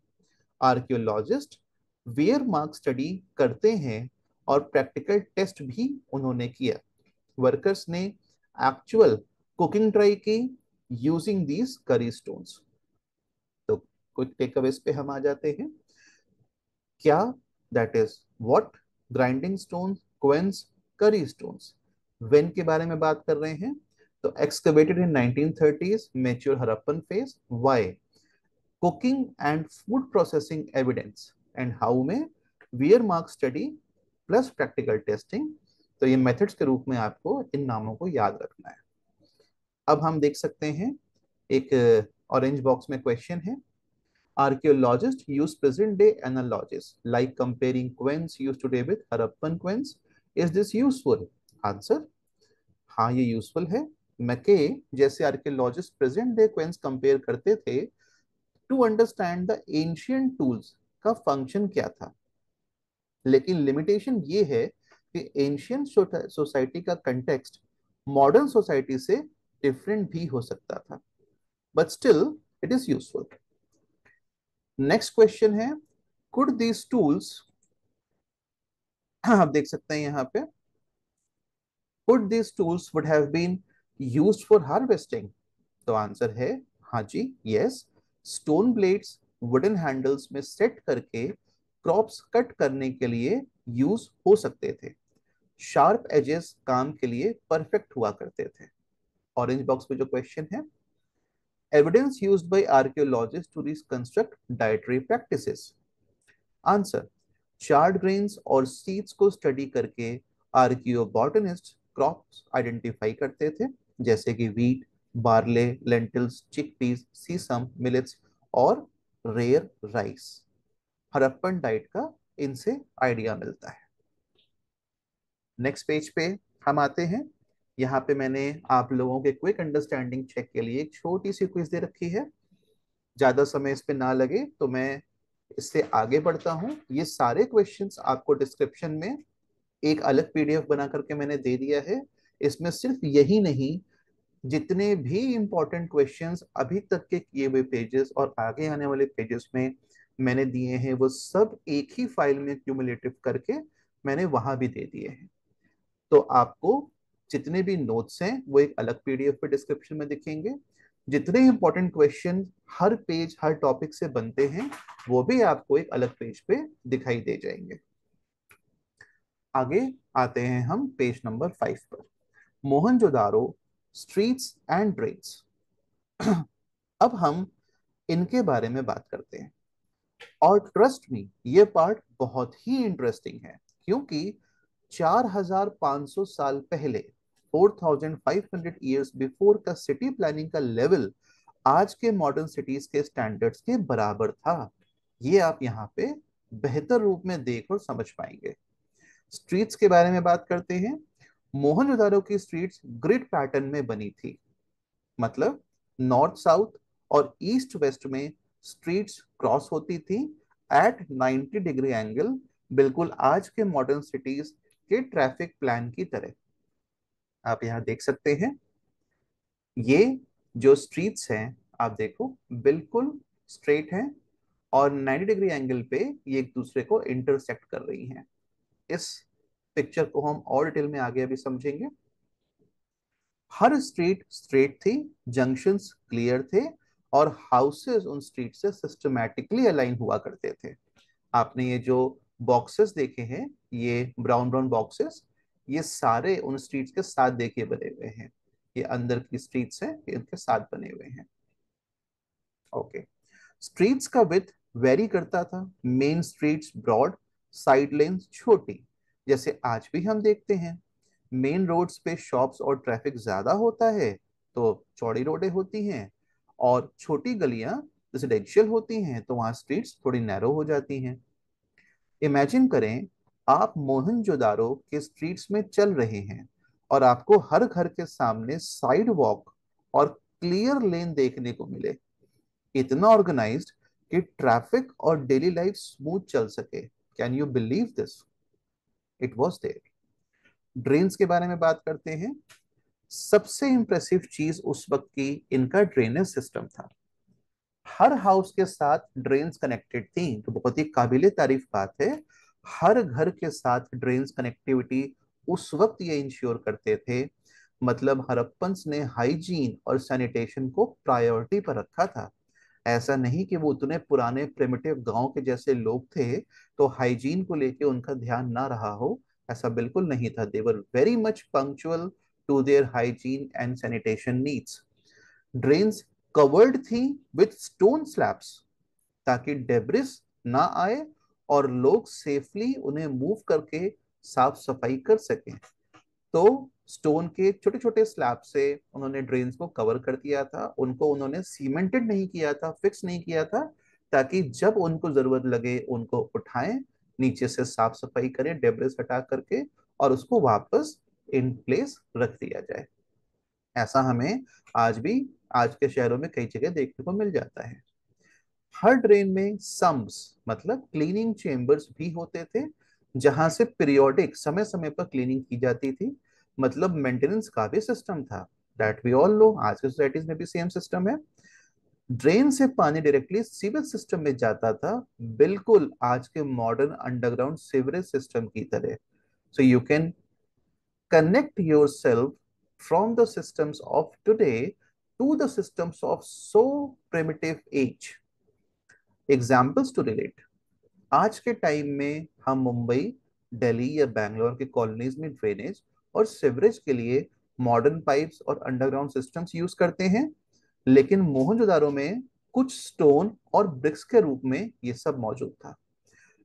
आर्कियोलॉजिस्ट वेयर मार्क स्टडी करते हैं और प्रैक्टिकल टेस्ट भी उन्होंने किया। वर्कर्स ने एक्चुअल कुकिंग ट्राई की यूजिंग दीज करी स्टोन्स। तो क्विक टेकअवेज पे हम आ जाते हैं। क्या? That is what? Grinding stone, querns, curry stones. When के बारे में बात कर रहे हैं, तो excavated in 1930s, mature Harappan phase. Why? Cooking and food processing evidence. And how में wear mark study plus practical testing. तो ये मेथड्स के रूप में आपको इन नामों को याद रखना है। अब हम देख सकते हैं एक ऑरेंज बॉक्स में क्वेश्चन है। Archaeologists use present day analogies like comparing coins used today with Harappan coins. Is this useful? Answer: हाँ, ये यूजफुल है। मैके जैसे archaeologist present day querns compare करते थे to understand the ancient tools का function क्या था। लेकिन लिमिटेशन ये है कि एंशियंट सोसाइटी का कंटेक्स्ट मॉडर्न सोसाइटी से डिफरेंट भी हो सकता था, but still it is useful. Next question है, कुड दीज टूल्स, आप देख सकते हैं यहाँ पे, could these tools would have been used for harvesting. तो आंसर है हाँ जी, yes. Stone blades wooden handles में सेट करके क्रॉप्स कट करने के लिए यूज हो सकते थे। शार्प एजेस काम के लिए परफेक्ट हुआ करते थे। ऑरेंज बॉक्स में जो क्वेश्चन है, evidence used by archaeologist to reconstruct dietary practices. Answer: charred grains और सीड्स को स्टडी करके आर्कियोबॉटनिस्ट क्रॉप्स आइडेंटिफाई करते थे, जैसे कि wheat, barley, lentils, chickpeas, sesame, millets और रेयर राइस। हड़प्पन डाइट का इनसे आइडिया मिलता है। नेक्स्ट पेज पे हम आते हैं। यहाँ पे मैंने आप लोगों के क्विक अंडरस्टैंडिंग चेक के लिए एक छोटी सी क्विज दे रखी है। ज्यादा समय इस पे ना लगे तो मैं इससे आगे बढ़ता हूँ। ये सारे क्वेश्चंस आपको डिस्क्रिप्शन में एक अलग पीडीएफ बना करके मैंने दे दिया है। इसमें सिर्फ यही नहीं, जितने भी इंपॉर्टेंट क्वेश्चंस अभी तक के किए हुए पेजेस और आगे आने वाले पेजेस में मैंने दिए हैं, वो सब एक ही फाइल में क्यूमुलेटिव करके मैंने वहां भी दे दिए हैं। तो आपको जितने भी नोट्स हैं वो एक अलग पीडीएफ पे डिस्क्रिप्शन में दिखेंगे। जितने इंपॉर्टेंट क्वेश्चन हर पेज हर टॉपिक से बनते हैं, वो भी आपको एक अलग पेज पे दिखाई दे जाएंगे। आगे आते हैं हम पेज नंबर 5 पर। Mohenjodaro streets and drains. अब हम इनके बारे में बात करते हैं, और ट्रस्ट मी ये पार्ट बहुत ही इंटरेस्टिंग है, क्योंकि 4500 साल पहले, 4500 ईयर्स बिफोर का सिटी प्लानिंग का लेवल आज के मॉडर्न सिटीज के स्टैंडर्ड्स के बराबर था। ये आप यहाँ पे बेहतर रूप में देख और समझ पाएंगे। स्ट्रीट्स के बारे में बात करते हैं। मोहनजोदारो की स्ट्रीट्स ग्रिड पैटर्न में बनी थी, मतलब नॉर्थ साउथ और ईस्ट वेस्ट में स्ट्रीट्स क्रॉस होती थी एट 90 डिग्री एंगल, बिल्कुल आज के मॉडर्न सिटीज के ट्रैफिक प्लान की तरह। आप यहाँ देख सकते हैं, ये जो स्ट्रीट्स हैं आप देखो बिल्कुल स्ट्रेट हैं और 90 डिग्री एंगल पे ये एक दूसरे को इंटरसेक्ट कर रही हैं। इस पिक्चर को हम और डिटेल में आगे अभी समझेंगे। हर स्ट्रीट स्ट्रेट थी, जंक्शंस क्लियर थे और हाउसेस उन स्ट्रीट से सिस्टमैटिकली अलाइन हुआ करते थे। आपने ये जो बॉक्सेस देखे हैं, ये ब्राउन ब्राउन बॉक्सेस, ये सारे उन स्ट्रीट्स के साथ देखिए बने हुए हैं। ये अंदर की स्ट्रीट्स हैं, ये इनके साथ बने हुए हैं। ओके। स्ट्रीट्स का विड्थ वेरी करता था, main streets broad, side lanes छोटी। जैसे आज भी हम देखते हैं, मेन रोड्स पे शॉप्स और ट्रैफिक ज्यादा होता है तो चौड़ी रोडें होती हैं, और छोटी गलियां रेसिडेंशियल होती हैं तो वहां स्ट्रीट्स थोड़ी नैरो हो जाती हैं। इमेजिन करें, आप मोहनजोदारो के स्ट्रीट्स में चल रहे हैं और आपको हर घर के सामने साइड वॉक और क्लियर लेन देखने को मिले, इतना ऑर्गेनाइज्ड कि ट्रैफिक और डेली लाइफ स्मूथ चल सके। Can you believe this? It was there. Drains के बारे में बात करते हैं। सबसे इंप्रेसिव चीज उस वक्त की इनका ड्रेनेज सिस्टम था। हर हाउस के साथ ड्रेन्स कनेक्टेड थी, तो बहुत ही काबिले तारीफ बात है। हर घर के साथ ड्रेन्स कनेक्टिविटी उस वक्त ये इंश्योर करते थे, मतलब हड़प्पन्स ने हाइजीन और सैनिटेशन को प्रायोरिटी पर रखा था। ऐसा नहीं कि वो उतने पुराने प्रिमिटिव गांव के जैसे लोग थे तो हाइजीन को लेके उनका ध्यान ना रहा हो, ऐसा बिल्कुल नहीं था। They were very much punctual to their hygiene and sanitation needs. Drains covered थी विथ स्टोन स्लैब्स ताकि डेब्रिस ना आए और लोग सेफली उन्हें मूव करके साफ सफाई कर सकें। तो स्टोन के छोटे छोटे स्लैब से उन्होंने ड्रेन्स को कवर कर दिया था, उनको उन्होंने सीमेंटेड नहीं किया था, फिक्स नहीं किया था, ताकि जब उनको जरूरत लगे उनको उठाएं, नीचे से साफ सफाई करें डेब्रिस हटा करके और उसको वापस इन प्लेस रख दिया जाए। ऐसा हमें आज भी आज के शहरों में कई जगह देखने को मिल जाता है। हर ड्रेन में सम्स मतलब क्लीनिंग चेम्बर्स भी होते थे, जहां से पीरियोडिक समय समय पर क्लीनिंग की जाती थी, मतलब मेंटेनेंस का भी सिस्टम था। दैट वी ऑल नो, आज के सोसाइटीज में भी सेम सिस्टम है। ड्रेन से पानी डायरेक्टली सीवेज सिस्टम में जाता था, बिल्कुल आज के मॉडर्न अंडरग्राउंड सीवरेज सिस्टम की तरह। So you can connect yourself from the systems of today to the systems of so primitive age. Examples to relate. आज के टाइम में हम मुंबई, दिल्ली या बैंगलोर के कॉलोनीज में ड्रेनेज और सीवरेज के लिए मॉडर्न पाइप्स और अंडरग्राउंड सिस्टम्स यूज करते हैं, लेकिन मोहनजोदारो में कुछ स्टोन और ब्रिक्स के रूप में ये सब मौजूद था।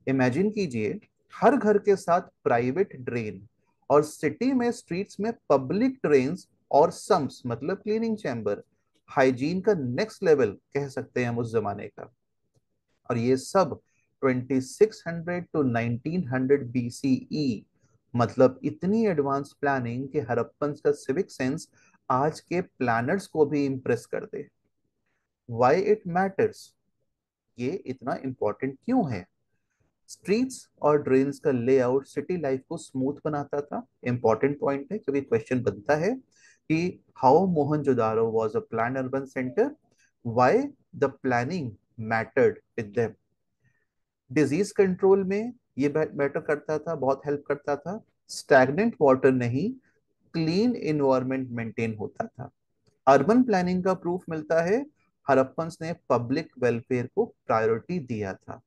इमेजिन कीजिए, हर घर के साथ प्राइवेट ड्रेन और सिटी में स्ट्रीट्स में पब्लिक ड्रेन्स और सम्स मतलब क्लीनिंग चैम्बर। हाइजीन का नेक्स्ट लेवल कह सकते हैं हम उस जमाने का। और ये सब 2600 टू 1900 BCE, मतलब इतनी एडवांस प्लानिंग कि हड़प्पन का सिविक सेंस आज के प्लानर्स को भी इंप्रेस कर दे। Why it matters? ये इतना इंपॉर्टेंट क्यों है? स्ट्रीट्स और ड्रेन्स का लेआउट सिटी लाइफ को स्मूथ बनाता था। इंपॉर्टेंट पॉइंट है क्योंकि क्वेश्चन बनता है कि how Mohenjodaro was a plan urban centre, why the planning mattered with them. Disease control में ये मैटर करता था, बहुत हेल्प करता था। स्टैग्नेंट वाटर नहीं, क्लीन इन्वायरमेंट मेंटेन होता था। अर्बन प्लानिंग का प्रूफ मिलता है, हड़प्पन्स ने पब्लिक वेलफेयर को प्रायोरिटी दिया था।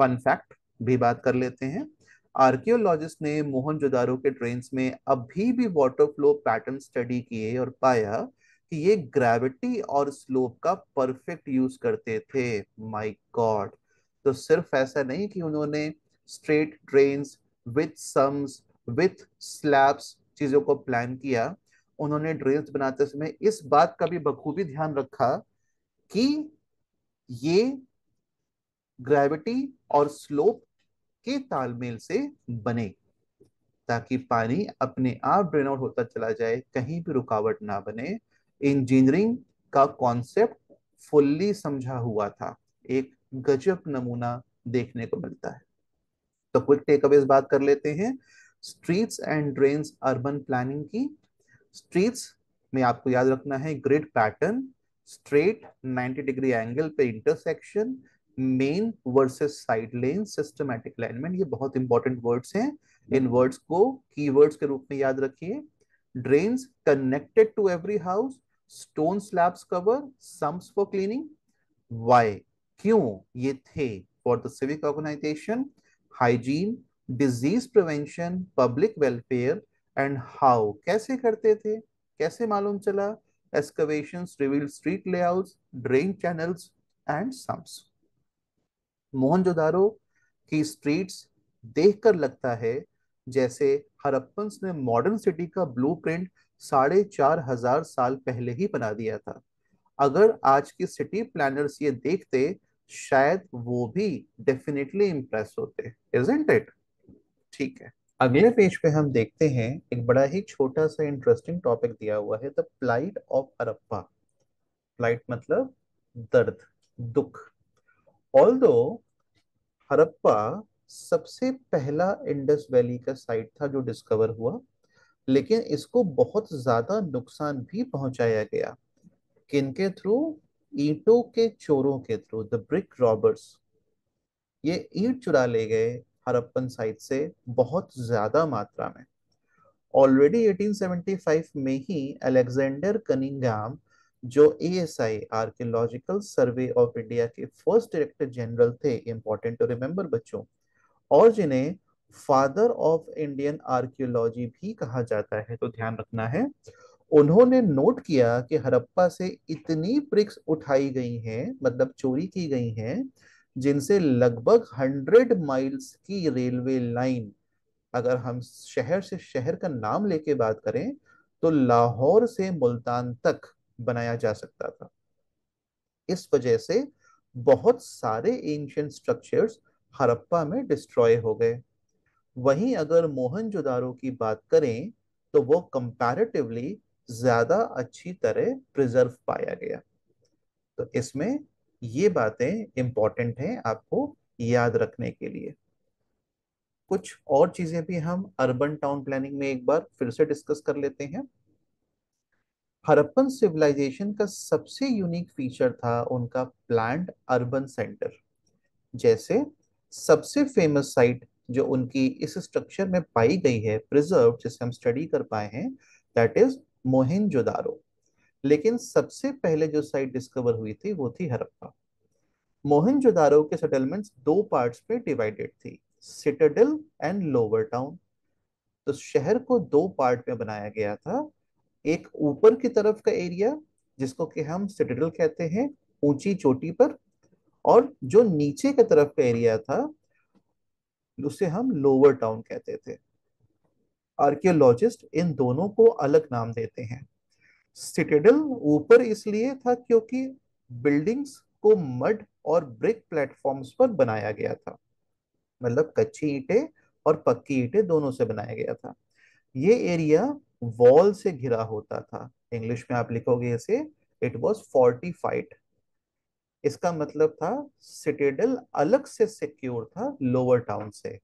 फन फैक्ट भी बात कर लेते हैं। आर्कियोलॉजिस्ट ने मोहनजोदारो के ड्रेन्स में अभी भी वाटर फ्लो पैटर्न स्टडी किए और पाया कि ये ग्रेविटी और स्लोप का परफेक्ट यूज करते थे। My God! तो सिर्फ ऐसा नहीं कि उन्होंने straight drains with sums with slabs चीजों को प्लान किया। उन्होंने ड्रेन्स बनाते समय इस बात का भी बखूबी ध्यान रखा कि ये ग्रेविटी और स्लोप के तालमेल से बने, ताकि पानी अपने आप ड्रेन आउट होता चला जाए, कहीं भी रुकावट ना बने। इंजीनियरिंग का कॉन्सेप्ट फुल्ली समझा हुआ था। एक गजब नमूना देखने को मिलता है। तो क्विक टेकअवेज बात कर लेते हैं streets and drains urban planning की। स्ट्रीट्स में आपको याद रखना है grid pattern, straight 90 degree angle पे इंटरसेक्शन, मेन वर्सेस साइड लेन, सिस्टमैटिक अलाइनमेंट। ये बहुत इंपॉर्टेंट वर्ड्स हैं, इन वर्ड्स को कीवर्ड्स के रूप में याद रखिए। Drains connected to every house, stone slabs cover, sumps for cleaning. Why, क्यों ये थे? For the civic organisation, hygiene, disease prevention, public welfare. And how, कैसे करते थे, कैसे मालूम चला? Excavations reveal street layouts, drain channels and sumps. Mohenjodaro की स्ट्रीट्स देखकर लगता है जैसे हड़प्पन्स ने मॉडर्न सिटी का ब्लूप्रिंट 4500 साल पहले ही बना दिया था। अगर आज की सिटी प्लानर्स ये देखते, शायद वो भी डेफिनेटली इम्प्रेस होते, इजंट इट? ठीक है, अगले पेज पे हम देखते हैं एक बड़ा ही छोटा सा इंटरेस्टिंग टॉपिक दिया हुआ है, the plight of Harappa. Plight मतलब दर्द, दुख। ऑल्दो हड़प्पा सबसे पहला इंडस वैली का साइट था जो डिस्कवर हुआ, लेकिन इसको बहुत ज्यादा नुकसान भी पहुंचाया गया। किनके थ्रू? ईंटों के चोरों के थ्रू, द ब्रिक रॉबर्स। ये ईंट चुरा ले गए हड़प्पन साइट से बहुत ज्यादा मात्रा में। ऑलरेडी 1875 में ही अलेक्जेंडर कनिंगहाम, जो ASI archaeological survey of India के फर्स्ट डायरेक्टर जनरल थे, इंपॉर्टेंट टू रिमेंबर बच्चों, और जिन्हें फादर ऑफ इंडियन आर्कियोलॉजी भी कहा जाता है, तो ध्यान रखना है, उन्होंने नोट किया कि हड़प्पा से इतनी ब्रिक्स उठाई गई हैं, मतलब चोरी की गई हैं, जिनसे लगभग 100 माइल्स की रेलवे लाइन, अगर हम शहर से शहर का नाम लेके बात करें, तो लाहौर से मुल्तान तक बनाया जा सकता था। इस वजह से बहुत सारे एंशियंट स्ट्रक्चर्स हड़प्पा में डिस्ट्रॉय हो गए। वहीं अगर मोहनजोदारो की बात करें, तो वो कंपैरेटिवली ज्यादा अच्छी तरह प्रिजर्व पाया गया। तो इसमें ये बातें इंपॉर्टेंट हैं आपको याद रखने के लिए। कुछ और चीजें भी हम अर्बन टाउन प्लानिंग में एक बार फिर से डिस्कस कर लेते हैं। हड़प्पन सिविलाइजेशन का सबसे यूनिक फीचर था उनका प्लान्ड अर्बन सेंटर। जैसे सबसे फेमस साइट जो उनकी इस स्ट्रक्चर में पाई गई है, प्रिजर्व, जिसे हम स्टडी कर पाए हैं, दैट इज मोहेनजोदारो। लेकिन सबसे पहले जो साइट डिस्कवर हुई थी वो थी हड़प्पा। मोहनजोदारो के सेटलमेंट्स दो पार्ट्स में डिवाइडेड थी, सिटाडेल एंड लोअर टाउन। तो शहर को दो पार्ट में बनाया गया था। एक ऊपर की तरफ का एरिया, जिसको कि हम सिटाडेल कहते हैं, ऊंची चोटी पर, और जो नीचे की तरफ का एरिया था उसे हम लोअर टाउन कहते थे। आर्कियोलॉजिस्ट इन दोनों को अलग नाम देते हैं। सिटाडेल ऊपर इसलिए था क्योंकि बिल्डिंग्स को मड और ब्रिक प्लेटफॉर्म्स पर बनाया गया था, मतलब कच्ची ईंटें और पक्की ईंटें दोनों से बनाया गया था। ये एरिया वॉल से घिरा होता था। इंग्लिश में आप लिखोगे इसे, इट वॉज फोर्टिफाइड। इसका मतलब था सिटाडेल अलग से सिक्योर था लोअर टाउन से।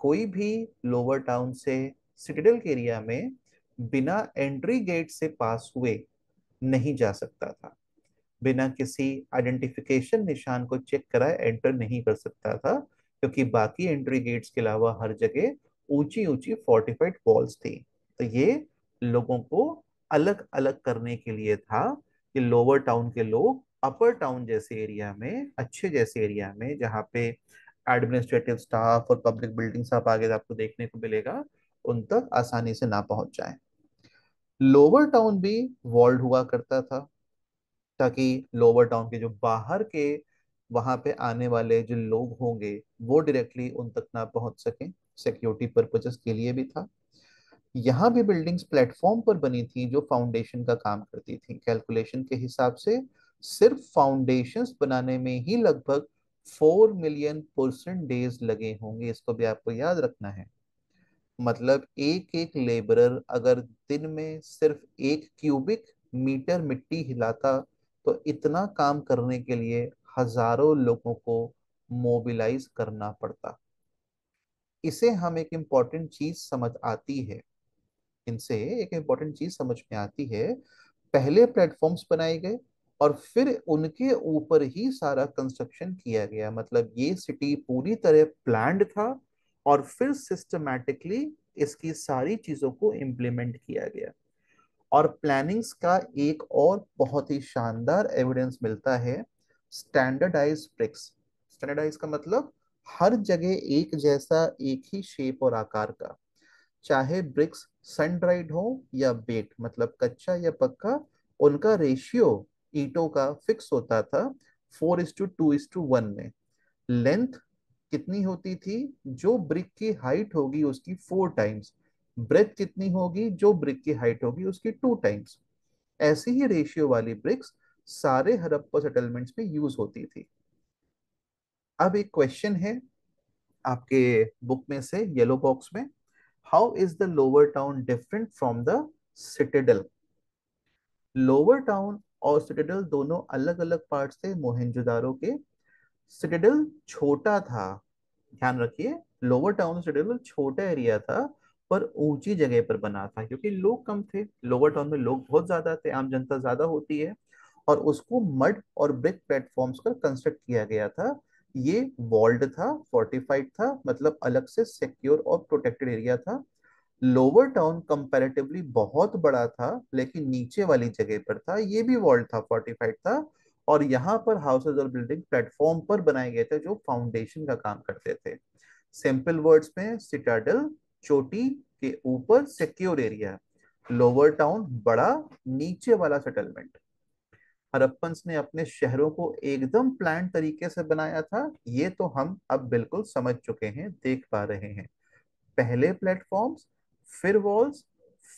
कोई भी लोअर टाउन से सिटाडेल के एरिया में बिना एंट्री गेट से पास हुए नहीं जा सकता था। बिना किसी आइडेंटिफिकेशन निशान को चेक कराए एंटर नहीं कर सकता था, क्योंकि बाकी एंट्री गेट्स के अलावा हर जगह ऊंची ऊंची फोर्टिफाइड वॉल्स थी। तो ये लोगों को अलग अलग करने के लिए था कि लोअर टाउन के लोग अपर टाउन जैसे एरिया में, अच्छे जैसे एरिया में, जहाँ पे एडमिनिस्ट्रेटिव स्टाफ और पब्लिक बिल्डिंग्स आप आगे आपको देखने को मिलेगा, उन तक आसानी से ना पहुंच जाए। लोअर टाउन भी वॉल्ड हुआ करता था, ताकि लोअर टाउन के जो बाहर के वहां पे आने वाले जो लोग होंगे वो डायरेक्टली उन तक ना पहुंच सकें। सिक्योरिटी पर्पजेस के लिए भी था। यहाँ भी बिल्डिंग्स प्लेटफॉर्म पर बनी थी जो फाउंडेशन का काम करती थी। कैलकुलेशन के हिसाब से सिर्फ फाउंडेशंस बनाने में ही लगभग 4 मिलियन % डेज लगे होंगे। इसको भी आपको याद रखना है। मतलब एक एक लेबरर अगर दिन में सिर्फ 1 क्यूबिक मीटर मिट्टी हिलाता तो इतना काम करने के लिए हजारों लोगों को मोबिलाइज करना पड़ता। इसे हम एक इम्पॉर्टेंट चीज समझ आती है इनसे एक इम्पॉर्टेंट चीज समझ में आती है। पहले प्लेटफॉर्म्स बनाए गए और फिर उनके ऊपर ही सारा कंस्ट्रक्शन किया गया। मतलब ये सिटी पूरी तरह प्लान्ड था और फिर सिस्टमैटिकली इसकी सारी चीजों को इम्प्लीमेंट किया गया। और प्लानिंग्स का एक और बहुत ही शानदार एविडेंस मिलता है स्टैंडर्डाइज ब्रिक्स। स्टैंडर्डाइज का मतलब हर जगह एक जैसा, एक ही शेप और आकार का। चाहे ब्रिक्स सन ड्राइड हो या बेट, मतलब कच्चा या पक्का, उनका रेशियो ईंटों का फिक्स होता था 4:2:1 में। लेंथ कितनी होती थी? जो ब्रिक की हाइट होगी उसकी 4 टाइम्स। ब्रेथ कितनी होगी? जो ब्रिक की हाइट होगी उसकी 2 टाइम्स। ऐसी ही रेशियो वाली ब्रिक्स सारे हड़प्पा सेटलमेंट्स में यूज होती थी। अब एक क्वेश्चन है आपके बुक में से, येलो बॉक्स में, how is the lower town different from the citadel? Lower town और सिटेडल दोनों अलग अलग पार्ट्स थे मोहेंजोदारो के। सिटेडल छोटा था, ध्यान रखिए, लोअर टाउन सिटेडल छोटा एरिया था पर ऊंची जगह पर बना था क्योंकि लोग कम थे। लोअर टाउन में लोग बहुत ज्यादा थे, आम जनता ज्यादा होती है। और उसको मड और ब्रिक प्लेटफॉर्म्स पर कंस्ट्रक्ट किया गया था। ये वॉल्ड था, फोर्टिफाइड था, मतलब अलग से सिक्योर और प्रोटेक्टेड एरिया था। लोअर टाउन कंपैरेटिवली बहुत बड़ा था लेकिन नीचे वाली जगह पर था, ये भी वॉल्ड था, फोर्टिफाइड था। और यहाँ पर हाउसेज और बिल्डिंग प्लेटफॉर्म पर बनाए गए थे जो फाउंडेशन का काम करते थे। सिंपल वर्ड्स में, सिटाडल चोटी के ऊपर सिक्योर एरिया, लोअर टाउन बड़ा नीचे वाला सेटलमेंट। हड़प्पन्स ने अपने शहरों को एकदम प्लान तरीके से बनाया था, ये तो हम अब बिल्कुल समझ चुके हैं, देख पा रहे हैं। पहले प्लेटफॉर्म्स, फिर वॉल्स,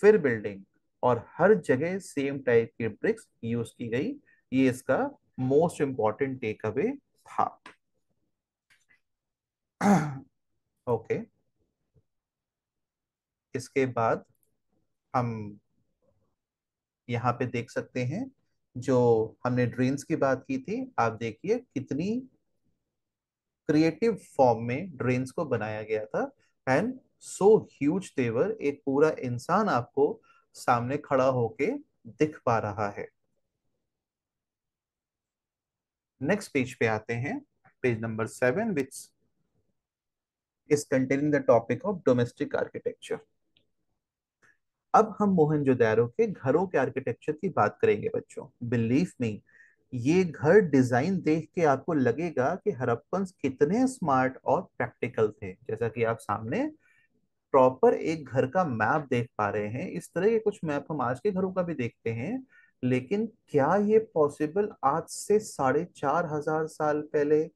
फिर बिल्डिंग, और हर जगह सेम टाइप की ब्रिक्स यूज की गई। ये इसका मोस्ट इंपॉर्टेंट टेक अवे था। ओके, इसके बाद हम यहाँ पे देख सकते हैं, जो हमने ड्रेन्स की बात की थी, आप देखिए कितनी क्रिएटिव फॉर्म में ड्रेन्स को बनाया गया था। एंड सो ह्यूज देवर, एक पूरा इंसान आपको सामने खड़ा होके दिख पा रहा है। नेक्स्ट पेज पे आते हैं, page number 7, which is containing the topic of domestic architecture. अब हम मोहनजोदारो के घरों के आर्किटेक्चर की बात करेंगे बच्चों। बिलीव मी, ये घर डिजाइन देख के आपको लगेगा कि हड़प्पन्स कितने स्मार्ट और प्रैक्टिकल थे। जैसा कि आप सामने प्रॉपर एक घर का मैप देख पा रहे हैं, इस तरह के कुछ मैप हम आज के घरों का भी देखते हैं। लेकिन क्या ये पॉसिबल आज से 4,500 साल पहले,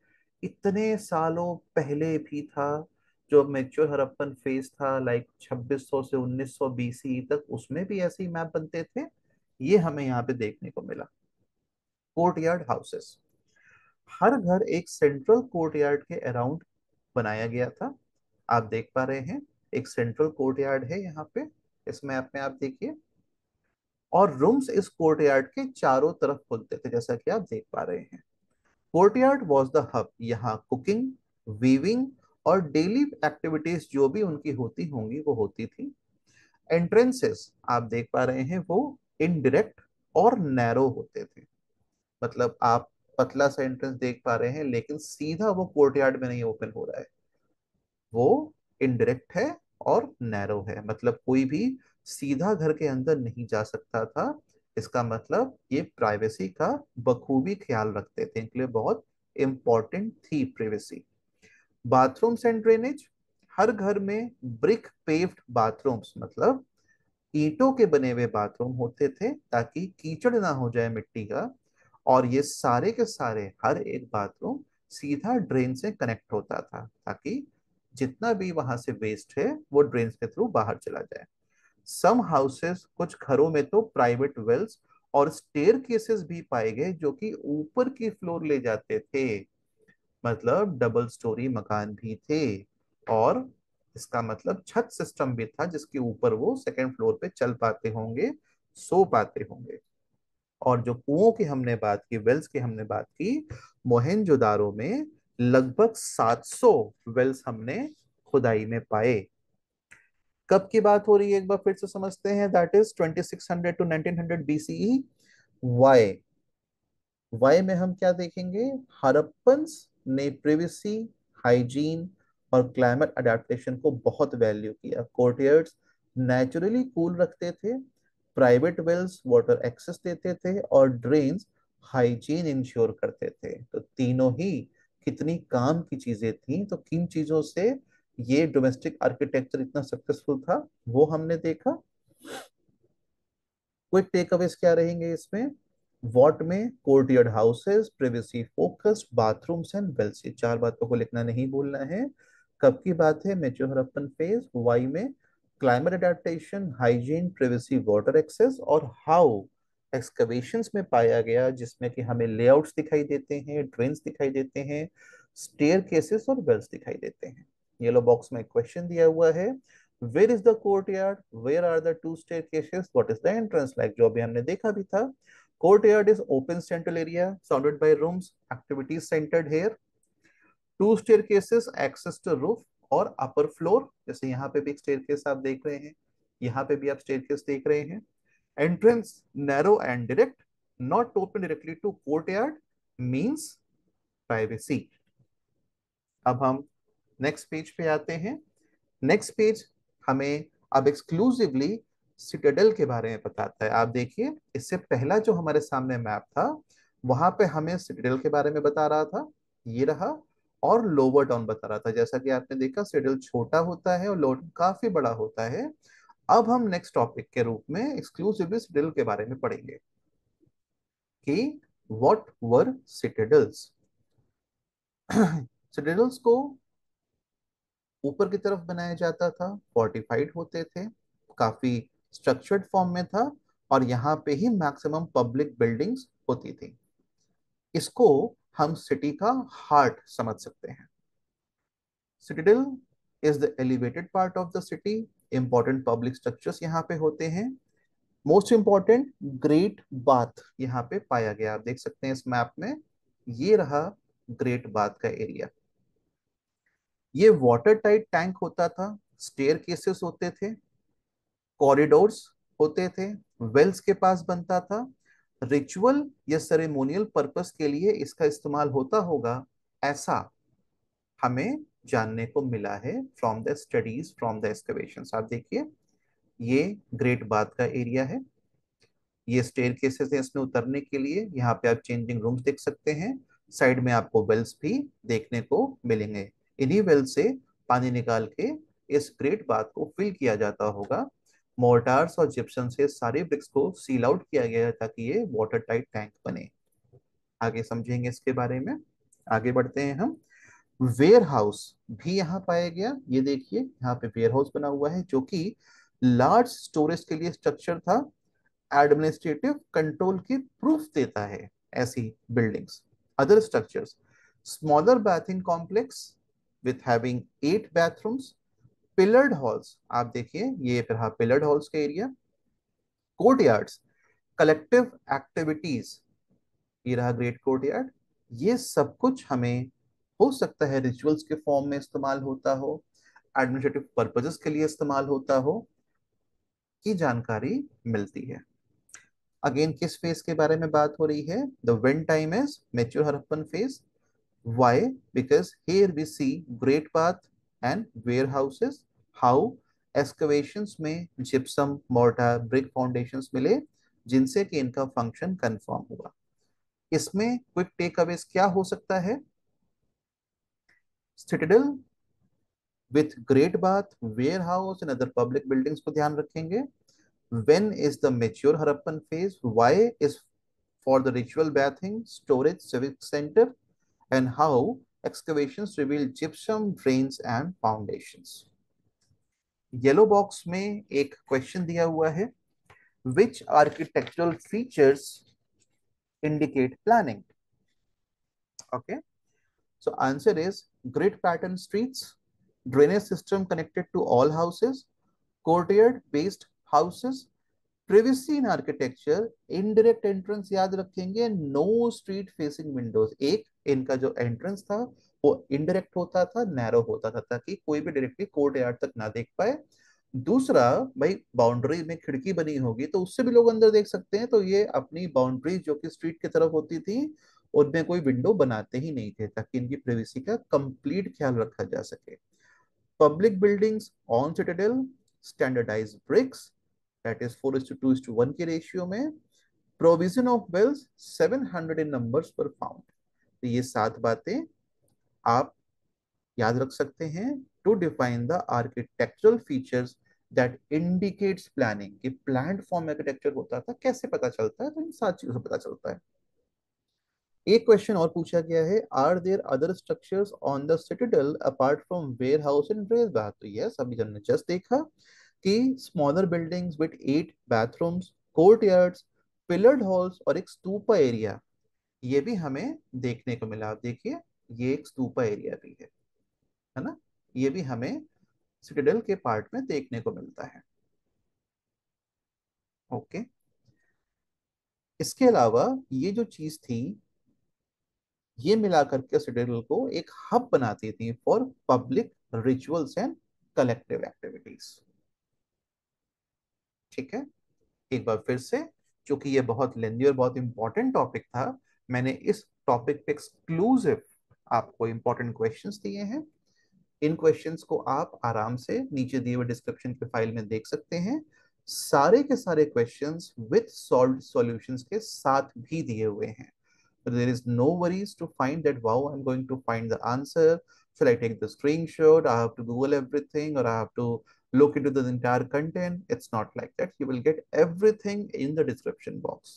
इतने सालों पहले भी था? जो मैच्योर हड़प्पन फेज था, लाइक 2600 से 1900 BC तक, उसमें भी ऐसे ही मैप बनते थे। ये हमें यहाँ पे देखने को मिला। कोर्टयार्ड हाउसेस, हर घर एक सेंट्रल कोर्टयार्ड के अराउंड बनाया गया था। आप देख पा रहे हैं, एक सेंट्रल कोर्टयार्ड है यहाँ पे, इस मैप में आप देखिए। और रूम्स इस कोर्टयार्ड के चारों तरफ खुलते थे, जैसा कि आप देख पा रहे हैं। Courtyard was the hub. यहाँ कुकिंग, वीविंग और डेली एक्टिविटीज जो भी उनकी होती होंगी वो होती थी। एंट्रेंसेस आप देख पा रहे हैं, वो इनडायरेक्ट और नैरो होते थे। मतलब आप पतला सा एंट्रेंस देख पा रहे हैं लेकिन सीधा वो कोर्टयार्ड में नहीं ओपन हो रहा है, वो इनडायरेक्ट है और नैरो है। मतलब कोई भी सीधा घर के अंदर नहीं जा सकता था। इसका मतलब ये प्राइवेसी का बखूबी ख्याल रखते थे, इनके लिए बहुत इंपॉर्टेंट थी प्राइवेसी। बाथरूम्स एंड ड्रेनेज, हर घर में ब्रिक पेव्ड बाथरूम्स, मतलब ईंटों के बने हुए बाथरूम होते थे ताकि कीचड़ ना हो जाए मिट्टी का। और ये सारे के सारे, हर एक बाथरूम सीधा ड्रेन से कनेक्ट होता था ताकि जितना भी वहां से वेस्ट है वो ड्रेन्स के थ्रू बाहर चला जाए। सम हाउसेस, कुछ घरों में तो प्राइवेट वेल्स और स्टेयर केसेस भी पाए गए जो कि ऊपर की फ्लोर ले जाते थे। मतलब डबल स्टोरी मकान भी थे, और इसका मतलब छत सिस्टम भी था जिसके ऊपर वो सेकंड फ्लोर पे चल पाते होंगे, सो पाते होंगे। और जो कुओं की हमने बात की, वेल्स की हमने बात की, मोहेंजोदारो में लगभग 700 वेल्स हमने खुदाई में पाए। कब की बात हो रही है एक बार फिर से समझते हैं, that is 2600 to 1900 BCE. Why? Why में हम क्या देखेंगे? हड़प्पन्स ने प्रिवेसी, हाइजीन और क्लाइमेट अडेप्टेशन को बहुत वैल्यू किया। कोर्टयार्ड्स नेचुरली कूल रखते थे, प्राइवेट वेल्स वाटर एक्सेस देते थे, और ड्रेन्स हाइजीन इंश्योर करते थे। तो तीनों ही कितनी काम की चीजें थी। तो किन चीजों से ये डोमेस्टिक आर्किटेक्चर इतना सक्सेसफुल था वो हमने देखा। क्विक टेकअवेज क्या रहेंगे इसमें? वॉट में courtyard houses, privacy focused bathrooms and wells, ये चार बातों को लिखना नहीं भूलना है। कब की बात है? Mature Harappan phase. वाई में climate adaptation, hygiene, privacy, water access, और हाउ एक्सकवेशंस में पाया गया, जिसमें कि हमें लेआउट्स दिखाई देते हैं, ड्रेन्स दिखाई देते हैं, स्टेयर केसेस और वेल्स दिखाई देते हैं। येलो बॉक्स में क्वेश्चन दिया हुआ है, where is the courtyard, where are the two staircases, what is the entrance like, जो अभी हमने देखा भी था। courtyard is open central area surrounded by rooms, activities centered here। two staircases access to roof और upper floor, जैसे यहाँ पे भी एक staircase आप देख रहे हैं, यहाँ पे भी आप staircase देख रहे हैं। entrance narrow and direct, not open directly to courtyard, means privacy। अब हम नेक्स्ट पेज पे आते हैं। नेक्स्ट पेज हमें अब एक्सक्लूसिवली सिटाडेल के बारे में बताता है। आप देखिए, इससे पहला जो हमारे सामने मैप था वहां पे हमें सिटाडेल के बारे में बता रहा था, ये रहा, और लोअर टाउन बता रहा था। जैसा कि आपने देखा, सिटाडेल छोटा होता है और लोअर टाउन काफी बड़ा होता है। अब हम नेक्स्ट टॉपिक के रूप में एक्सक्लूसिवली सिटाडेल के बारे में पढ़ेंगे कि व्हाट वर सिटाडेल्स। सिटाडेल्स को ऊपर की तरफ बनाया जाता था, फोर्टिफाइड होते थे, काफी स्ट्रक्चर्ड फॉर्म में था, और यहाँ पे ही मैक्सिमम पब्लिक बिल्डिंग्स होती थी। इसको हम सिटी का हार्ट समझ सकते हैं। Citadel is the elevated part of the city. Important public structures यहाँ पे होते हैं। मोस्ट इंपॉर्टेंट ग्रेट बाथ यहाँ पे पाया गया, आप देख सकते हैं इस मैप में, ये रहा ग्रेट बाथ का एरिया। ये वाटर टाइट टैंक होता था, स्टेयर केसेस होते थे, कॉरिडोर्स होते थे, वेल्स के पास बनता था। रिचुअल या सेरेमोनियल पर्पस के लिए इसका इस्तेमाल होता होगा, ऐसा हमें जानने को मिला है from the studies, from the excavations. आप देखिए, ये ग्रेट बाथ का एरिया है, ये स्टेयर केसेस है इसमें उतरने के लिए, यहाँ पे आप चेंजिंग रूम्स देख सकते हैं, साइड में आपको वेल्स भी देखने को मिलेंगे। इन्हीं वेल से पानी निकाल के इस ग्रेट बाथ को फिल किया जाता होगा। मोर्टार्स और जिप्सम से सारे ब्रिक्स को सील आउट किया गया है ताकि ये वाटर टाइट टैंक बने। आगे समझेंगे इसके बारे में। आगे बढ़ते हैं हम। वेयर हाउस भी यहाँ पाया गया। ये देखिए, यहाँ पे वेयर हाउस बना हुआ है जो कि लार्ज स्टोरेज के लिए स्ट्रक्चर था। एडमिनिस्ट्रेटिव कंट्रोल की प्रूफ देता है ऐसी buildings. Other structures, smaller bathing complex with having 8 bathrooms, pillared halls, आप देखिए ये रहा पिलर्ड हॉल्स का एरिया। कोर्टयार्ड्स, कलेक्टिव एक्टिविटीज, ये रहा ग्रेट कोर्टयार्ड। ये सब कुछ हमें हो सकता है रिचुअल्स के फॉर्म में इस्तेमाल होता हो, एडमिनिस्ट्रेटिव पर्पजेस के लिए इस्तेमाल होता हो, की जानकारी मिलती है। अगेन किस फेज के बारे में बात हो रही है? The wind time is mature Harappan phase. Why? Because here we see great bath and warehouses. How? Excavations में जिप्सम, मोर्टार, ब्रिक फाउंडेशंस मिले जिनसे कि इनका फंक्शन कंफर्म हुआ। इसमें क्विक टेक अवेज क्या हो सकता है? Citadel with great bath, warehouse and other public buildings को ध्यान रखेंगे। When is the mature Harappan phase? Why is for the ritual bathing, storage, civic center, and how Excavations reveal gypsum, drains and foundations. Yellow box में एक question दिया हुआ है, which architectural features indicate planning? Okay, so answer is grid pattern streets, drainage system connected to all houses, courtyard based houses, privacy in architecture, indirect entrance याद रखेंगे, no street facing windows। एक इनका जो entrance था वो indirect होता था, narrow होता था, ताकि कोई भी डायरेक्टली कोर्ट यार्ड तक ना देख पाए। दूसरा, भाई बाउंड्री में खिड़की बनी होगी तो उससे भी लोग अंदर देख सकते हैं, तो ये अपनी बाउंड्री जो कि स्ट्रीट की तरफ होती थी उनमें कोई विंडो बनाते ही नहीं थे, ताकि इनकी प्राइवेसी का कंप्लीट ख्याल रखा जा सके। Public buildings on citadel, standardise bricks, that is 4:2:1 के रेशियो में। Provision of wells 700 in numbers पर फाउंड। तो ये 7 बातें आप याद रख सकते हैं to define the architectural features that indicates planning. कि प्लान्ड फॉर्म आर्किटेक्चर होता था, कैसे पता चलता है, तो इन 7 चीजों से पता चलता है। एक क्वेश्चन और पूछा गया है, are there other structures on the citadel apart from warehouse and rail bath? तो यस, अभी हमने जस्ट देखा कि smaller buildings with 8 bathrooms, courtyards, pillared halls और एक स्तूपा एरिया, ये भी हमें देखने को मिला। आप देखिए, ये एक स्तूपा एरिया भी है ना, ये भी हमें सिटाडेल के पार्ट में देखने को मिलता है। ओके, इसके अलावा ये जो चीज थी, ये मिलाकर के सिटाडेल को एक हब बनाती थी for public rituals and collective activities. ठीक है, एक बार फिर से, क्योंकि ये बहुत लेंदी और बहुत इंपॉर्टेंट टॉपिक था, मैंने इस टॉपिक पे एक्सक्लूसिव आपको इंपॉर्टेंट क्वेश्चंस दिए हैं। इन क्वेश्चंस को आप आराम से नीचे दिए हुए डिस्क्रिप्शन के फाइल में देख सकते हैं। सारे के सारे क्वेश्चंस विद सॉल्व्ड सॉल्यूशंस के साथ भी दिए हुए हैं। So there is no worries to find that, wow, I'm going to find the answer. Shall I take the screenshot? I have to Google everything, or I have to look into the entire content. It's not like that. You will get everything in the description box.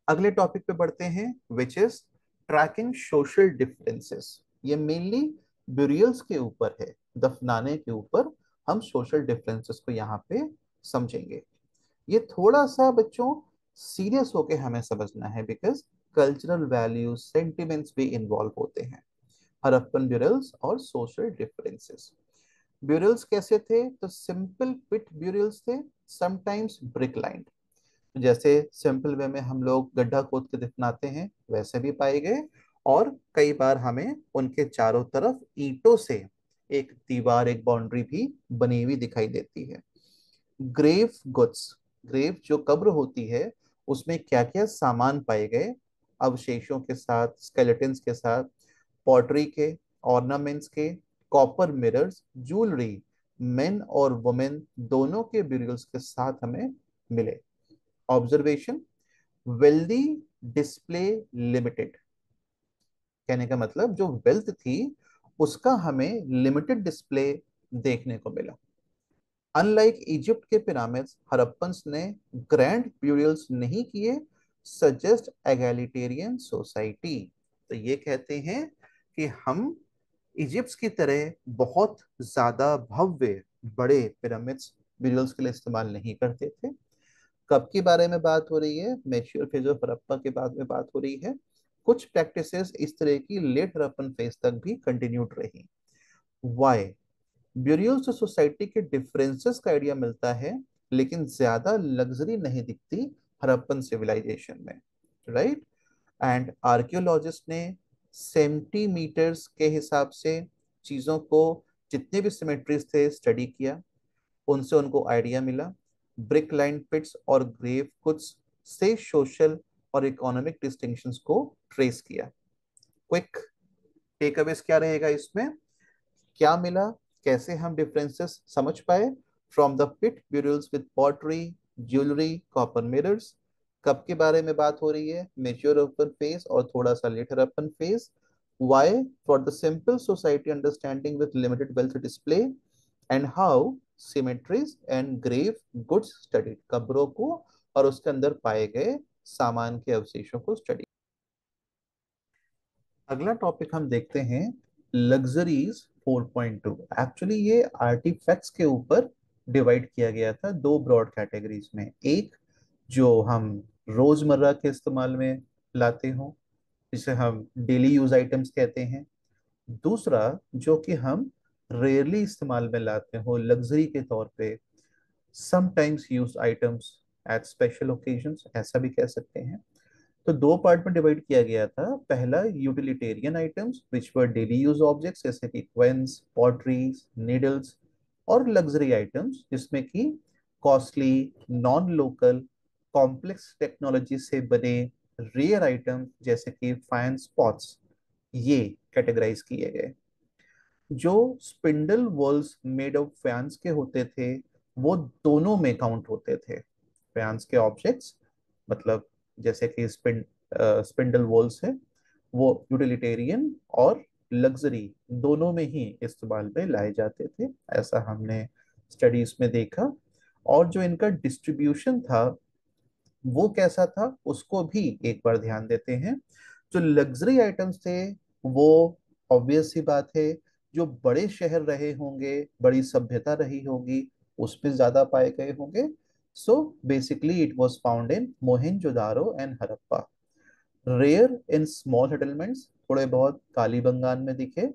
अगले topic पे बढ़ते हैं, which is tracking social differences. ये mainly burials के ऊपर है, दफनाने के ऊपर हम सोशल डिफरेंसेस को यहाँ पे समझेंगे। ये थोड़ा सा बच्चों सीरियस होके हमें समझना है, बिकॉज कल्चरल वैल्यूज सेंटिमेंट्स भी इन्वॉल्व होते हैं। हड़प्पन ब्यूरल्स और सोशल डिफरेंसेस। ब्यूरल्स कैसे थे? तो सिंपल पिट ब्यूरल्स थे, समटाइम्स ब्रिक लाइंड। जैसे सिंपल वे में हम लोग गड्ढा खोद के दफनाते हैं, वैसे भी पाए गए। और कई बार हमें उनके चारों तरफ ईंटों से एक दीवार, एक बाउंड्री भी बनी हुई दिखाई देती है। ग्रेव गुड्स, ग्रेव जो कब्र होती है उसमें क्या क्या सामान पाए गए, अवशेषों के साथ, स्केलेटन्स के साथ, पॉटरी के, ऑर्नामेंट्स के, कॉपर मिरर्स, ज्वेलरी, मेन और वुमेन दोनों के ब्यूरियल्स के साथ हमें मिले। ऑब्जर्वेशन, वेल्दी डिस्प्ले लिमिटेड, कहने का मतलब जो वेल्थ थी उसका हमें लिमिटेड डिस्प्ले देखने को मिला। अनलाइक इजिप्ट के पिरामिड्स, हड़प्पन्स ने ग्रैंड ब्यूरियल्स नहीं किए, सजेस्ट एगैलिटेरियन सोसाइटी। तो ये कहते हैं कि हम इजिप्ट की तरह बहुत ज्यादा भव्य बड़े पिरामिड्स ब्यूरियल्स के लिए इस्तेमाल नहीं करते थे। कब के बारे में बात हो रही है? मैच्योर फेज ऑफ हड़प्पा के बाद में बात हो रही है। कुछ प्रैक्टिसेस इस तरह की लेट हड़प्पन फेज तक भी कंटिन्यूड रही। वाई? ब्यूरियल्स से सोसाइटी के डिफरेंसेस का आइडिया मिलता है, लेकिन ज्यादा लग्जरी नहीं दिखती हड़प्पन सिविलाइजेशन में, राइट? एंड आर्कियोलॉजिस्ट ने सेंटीमीटर्स के हिसाब से चीजों को, जितने भी सिमेट्रीज थे, स्टडी किया, उनसे उनको आइडिया मिला। ब्रिक लाइन पिट्स और ग्रेव कुड्स से सोशल और इकोनॉमिक डिस्टिंक्शंस को ट्रेस किया। क्विक टेक अवेज क्या रहेगा इसमें? क्या मिला, कैसे हम डिफरेंसेस समझ पाए? From the pit burials with pottery, jewellery, copper mirrors. कब के बारे में बात हो रही है? मेच्योर ओपन फेज और थोड़ा सा later open phase. Why? For the simple society understanding with limited wealth display. And how cemeteries and grave goods studied, कब्रों को और उसके अंदर पाए गए सामान के अवशेषों को स्टडी। अगला टॉपिक हम देखते हैं, लग्जरीज 4.2। एक्चुअली ये आर्टिफैक्ट्स के ऊपर डिवाइड किया गया था दो ब्रॉड कैटेगरीज में। एक जो हम रोजमर्रा के इस्तेमाल में लाते हो, जिसे हम डेली यूज आइटम्स कहते हैं। दूसरा जो कि हम रेयरली इस्तेमाल में लाते हो लग्जरी के तौर पे, sometimes use items at special occasions, ऐसा भी कह सकते हैं। तो दो पार्ट में डिवाइड किया गया था। पहला utilitarian items which were daily use objects जैसे कि क्वेंस, पॉटरीज, नीडल्स। और लग्जरी आइटम्स जिसमें कि costly, non local, complex technology से बने रेयर आइटम्स जैसे कि फाइन स्पॉट्स, ये कैटेगराइज किए गए। जो spindle walls made of fans के होते थे वो दोनों में काउंट होते थे। फैंस के ऑब्जेक्ट्स मतलब जैसे कि स्पिंडल वॉल्स है, वो यूटिलिटेरियन और लग्जरी दोनों में ही इस्तेमाल में लाए जाते थे, ऐसा हमने स्टडीज में देखा। और जो इनका डिस्ट्रीब्यूशन था वो कैसा था उसको भी एक बार ध्यान देते हैं। जो लग्जरी आइटम्स थे वो ऑब्वियस सी बात है, जो बड़े शहर रहे होंगे, बड़ी सभ्यता रही होगी, उसमें ज्यादा पाए गए होंगे। So basically it was found in Mohenjodaro and Harappa. Rare in small settlements, थोड़े बहुत कालीबंगान में दिखे।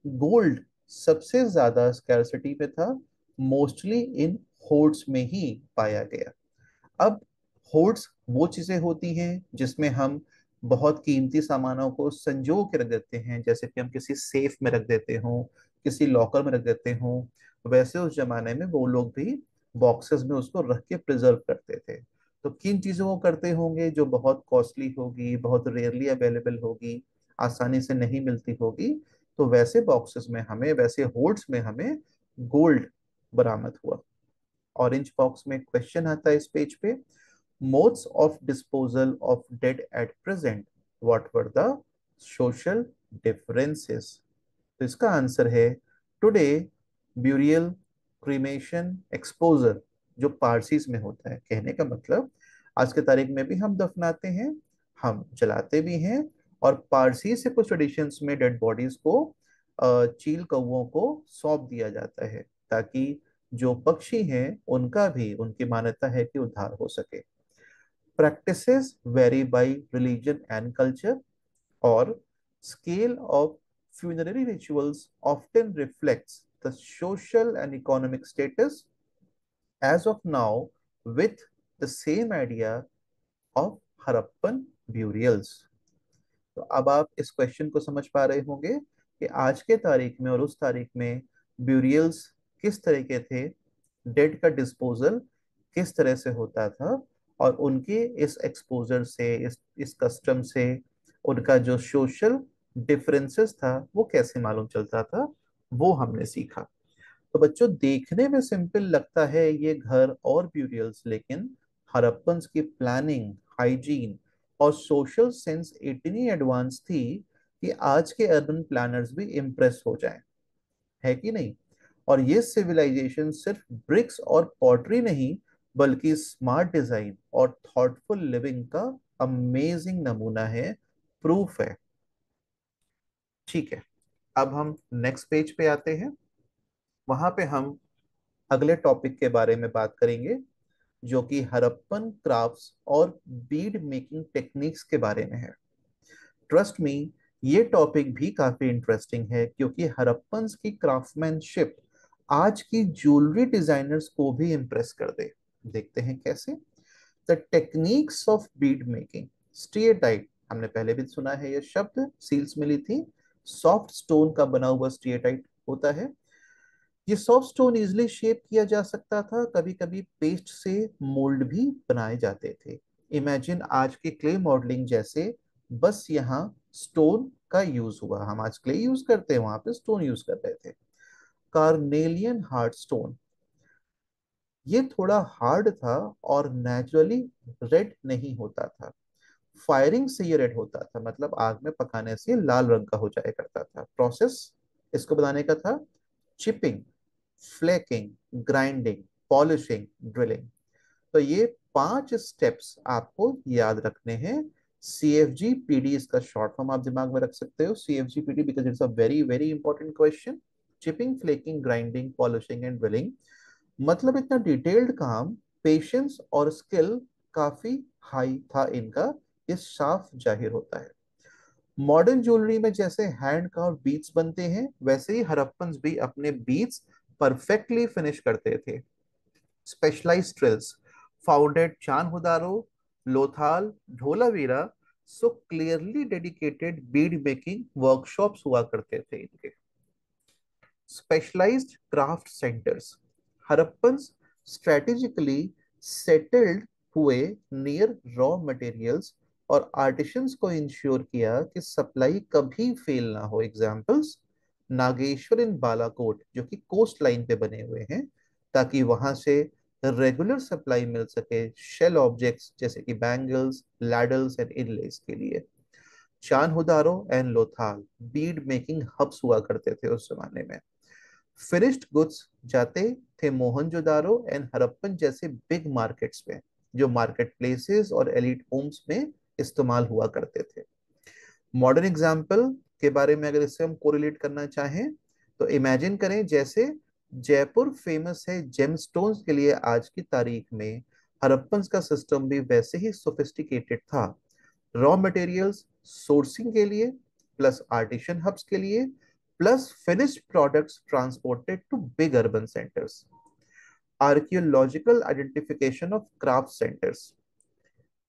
गोल्ड सबसे ज्यादा स्कैरसिटी पे था, मोस्टली इन होर्ड्स में ही पाया गया। अब होर्ड्स वो चीजें होती हैं जिसमें हम बहुत कीमती सामानों को संजो के रख देते हैं, जैसे कि हम किसी सेफ में रख देते हो, किसी लॉकर में रख देते हो। वैसे उस जमाने में वो लोग भी बॉक्सेस में उसको रख के प्रिजर्व करते थे। तो किन चीजों को करते होंगे जो बहुत कॉस्टली होगी, बहुत रेयरली अवेलेबल होगी, आसानी से नहीं मिलती होगी, तो वैसे बॉक्सेस में हमें, वैसे होर्ड्स में हमें गोल्ड बरामद हुआ। ऑरेंज बॉक्स में क्वेश्चन आता है इस पेज पे, modes of disposal of dead at present, what were the social differences? तो इसका आंसर है टुडे ब्यूरियल, क्रीमेशन, एक्सपोजर। जो पारसीज में होता है, कहने का मतलब आज के तारीख में भी हम दफनाते हैं, हम जलाते भी हैं। और पारसी से कुछ ट्रेडिशंस में डेड बॉडीज को चील कौओं को सौंप दिया जाता है, ताकि जो पक्षी हैं उनका भी, उनकी मान्यता है कि उद्धार हो सके। Practices vary by religion and culture, or scale of funerary rituals often reflects the social and economic status as of now, with the same idea of Harappan burials। तो अब आप इस क्वेश्चन को समझ पा रहे होंगे कि आज के तारीख में और उस तारीख में ब्यूरियल्स किस तरह के थे, डेड का डिस्पोजल किस तरह से होता था, और उनके इस एक्सपोजर से, इस कस्टम से उनका जो सोशल डिफरेंसेस था वो कैसे मालूम चलता था, वो हमने सीखा। तो बच्चों, देखने में सिंपल लगता है ये घर और ब्यूरियल्स, लेकिन हड़प्पन्स की प्लानिंग, हाइजीन और सोशल सेंस इतनी एडवांस थी कि आज के अर्बन प्लानर्स भी इम्प्रेस हो जाएं, है कि नहीं? और ये सिविलाइजेशन सिर्फ ब्रिक्स और पॉटरी नहीं, बल्कि स्मार्ट डिजाइन और थॉटफुल लिविंग का अमेजिंग नमूना है, प्रूफ है। ठीक है, अब हम नेक्स्ट पेज पे आते हैं। वहां पे हम अगले टॉपिक के बारे में बात करेंगे, जो कि हड़प्पन क्राफ्ट्स और बीड मेकिंग टेक्निक्स के बारे में है। ट्रस्ट मी, ये टॉपिक भी काफी इंटरेस्टिंग है, क्योंकि हड़प्पन्स की क्राफ्टमैनशिप आज की ज्वेलरी डिजाइनर्स को भी इम्प्रेस कर दे। देखते हैं कैसे। The techniques of bead making, steatite, हमने पहले भी सुना है ये शब्द, सील्स मिली थी। सॉफ्ट स्टोन का बना हुआ स्टीएटाइट होता है। ये सॉफ्ट स्टोन इजिली शेप किया जा सकता था, कभी कभी पेस्ट से मोल्ड भी बनाए जाते थे। इमेजिन आज के क्ले मॉडलिंग जैसे, बस यहाँ स्टोन का यूज हुआ। हम आज क्ले यूज करते हैं, वहां पे स्टोन यूज कर रहे थे। कार्नेलियन हार्ड स्टोन, ये थोड़ा हार्ड था और नेचुरली रेड नहीं होता था। फायरिंग से ये रेड होता था, मतलब आग में पकाने से लाल रंग का हो जाया करता था। प्रोसेस इसको बनाने का था chipping, flaking, grinding, polishing, drilling. तो ये 5 स्टेप्स आपको याद रखने हैं CFG-PD इसका शॉर्ट फॉर्म आप दिमाग में रख सकते हो, CFG-PD, because it's a very very important question. Chipping, flaking, grinding, polishing and drilling. मतलब इतना डिटेल्ड काम, पेशेंस और स्किल काफी हाई था इनका, इस साफ जाहिर होता है। मॉडर्न ज्वेलरी में जैसे हैंड कार्व बीट्स बनते हैं, वैसे ही हड़प्पन्स भी अपने बीट्स परफेक्टली फिनिश करते थे। Specialised drills, founded Chanhudaro, Lothal, Dholavira, so clearly dedicated bead making workshops हुआ करते थे इनके। Specialised craft centres, Harappans strategically settled हुए नियर रॉ मटेरियल्स और आर्टिशंस को इंश्योर किया कि सप्लाई कभी फेल ना हो। एग्जाम्पल्स, नागेश्वर इन बालाकोट, जो कि कोस्ट लाइन पे बने हुए हैं, ताकि वहां से रेगुलर सप्लाई मिल सके शेल ऑब्जेक्ट्स जैसे कि बैंगल्स, लैडल्स एंड इनलेस के लिए। Chanhudaro and Lothal bead making hubs हुआ करते थे उस जमाने में। फिनिश्ड गुड्स जाते थे मोहनजोदारो एंड हड़प्पन जैसे बिग मार्केट्स में, जो मार्केट प्लेसेस और एलिट होम्स में इस्तेमाल हुआ करते थे। मॉडर्न एग्जाम्पल के बारे में अगर इससे हम कोरिलेट करना चाहें, तो इमेजिन करें जैसे जयपुर फेमस है जेमस्टोन्स के लिए आज की तारीख में, हड़प्पन का सिस्टम भी वैसे ही सोफिस्टिकेटेड था। रॉ मटेरियल्स सोर्सिंग के लिए, प्लस आर्टिशन हब्स के लिए, plus finished products transported to big urban centres. Archaeological identification of craft centres,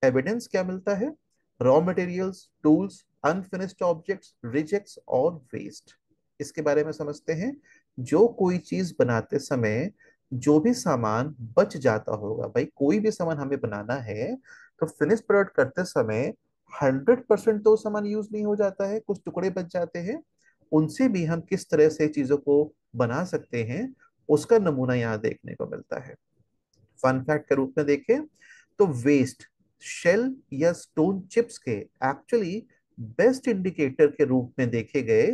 evidence क्या मिलता है? Raw materials, tools, unfinished objects, rejects और वेस्ट। इसके बारे में समझते हैं। जो कोई चीज बनाते समय जो भी सामान बच जाता होगा, भाई कोई भी सामान हमें बनाना है तो फिनिश प्रोडक्ट करते समय 100% तो सामान यूज नहीं हो जाता है, कुछ टुकड़े बच जाते हैं। उनसे भी हम किस तरह से चीजों को बना सकते हैं, उसका नमूना यहाँ देखने को मिलता है। फन फैक्ट के रूप में देखें तो वेस्ट शेल या स्टोन चिप्स के एक्चुअली बेस्ट इंडिकेटर के रूप में देखे गए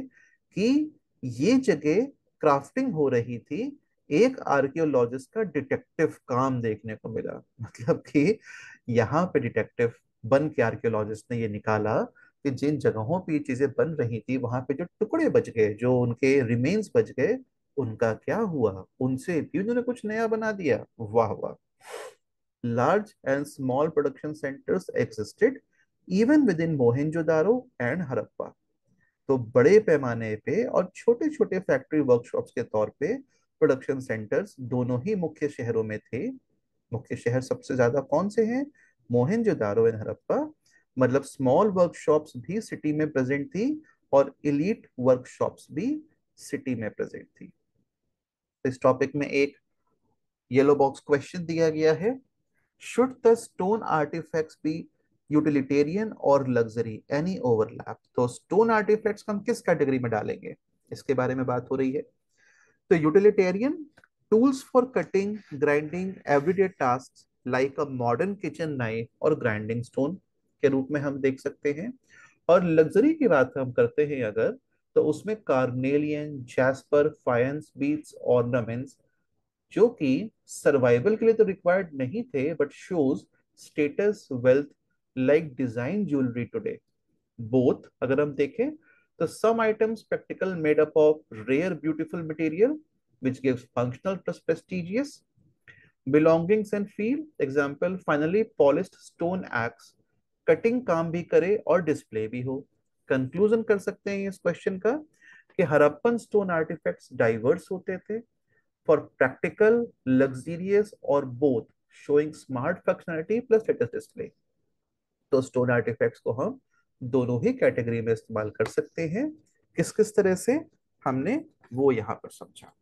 कि ये जगह क्राफ्टिंग हो रही थी। एक आर्कियोलॉजिस्ट का डिटेक्टिव काम देखने को मिला, मतलब कि यहाँ पे डिटेक्टिव बन के आर्कियोलॉजिस्ट ने ये निकाला कि जिन जगहों पे ये चीजें बन रही थी, वहां पे जो टुकड़े बच गए, जो उनके रिमेन्स बच गए, उनका क्या हुआ, उनसे भी उन्होंने कुछ नया बना दिया। वाह वाह। Large and small production centers existed even within Mohenjo-daro and Harappa. तो बड़े पैमाने पे और छोटे छोटे फैक्ट्री वर्कशॉप्स के तौर पे प्रोडक्शन सेंटर्स दोनों ही मुख्य शहरों में थे। मुख्य शहर सबसे ज्यादा कौन से हैं? मोहनजोदारो एंड हड़प्पा। मतलब स्मॉल वर्कशॉप्स भी सिटी में प्रेजेंट थी और इलीट वर्कशॉप्स भी सिटी में प्रेजेंट थी। इस टॉपिक में एक येलो बॉक्स क्वेश्चन दिया गया है। Should the stone artifacts be utilitarian or luxury? Any overlap? तो stone artifacts को हम किस कैटेगरी में डालेंगे, इसके बारे में बात हो रही है। तो utilitarian, tools for cutting, grinding, everyday task like a modern kitchen knife और ग्राइंडिंग स्टोन के रूप में हम देख सकते हैं। और लग्जरी की बात हम करते हैं अगर, तो उसमें carnelian, jasper, faience, beads, ornaments, जो कि सर्वाइवल के लिए तो रिक्वायर्ड नहीं थे, but shows status, wealth, like design jewellery today. Both अगर हम देखें तो some items practical, made up of rare beautiful material which gives functional plus prestigious belongings and feel. Example, finally polished stone axe, cutting काम भी करे और display भी हो। कंक्लूजन कर सकते हैं इस क्वेश्चन का कि हड़प्पन स्टोन आर्टिफैक्ट्स डाइवर्स होते थे, for practical, luxurious, or both, showing smart functionality plus status display. तो स्टोन आर्टिफैक्ट्स को हम दोनों ही कैटेगरी में इस्तेमाल कर सकते हैं। किस किस तरह से, हमने वो यहां पर समझा।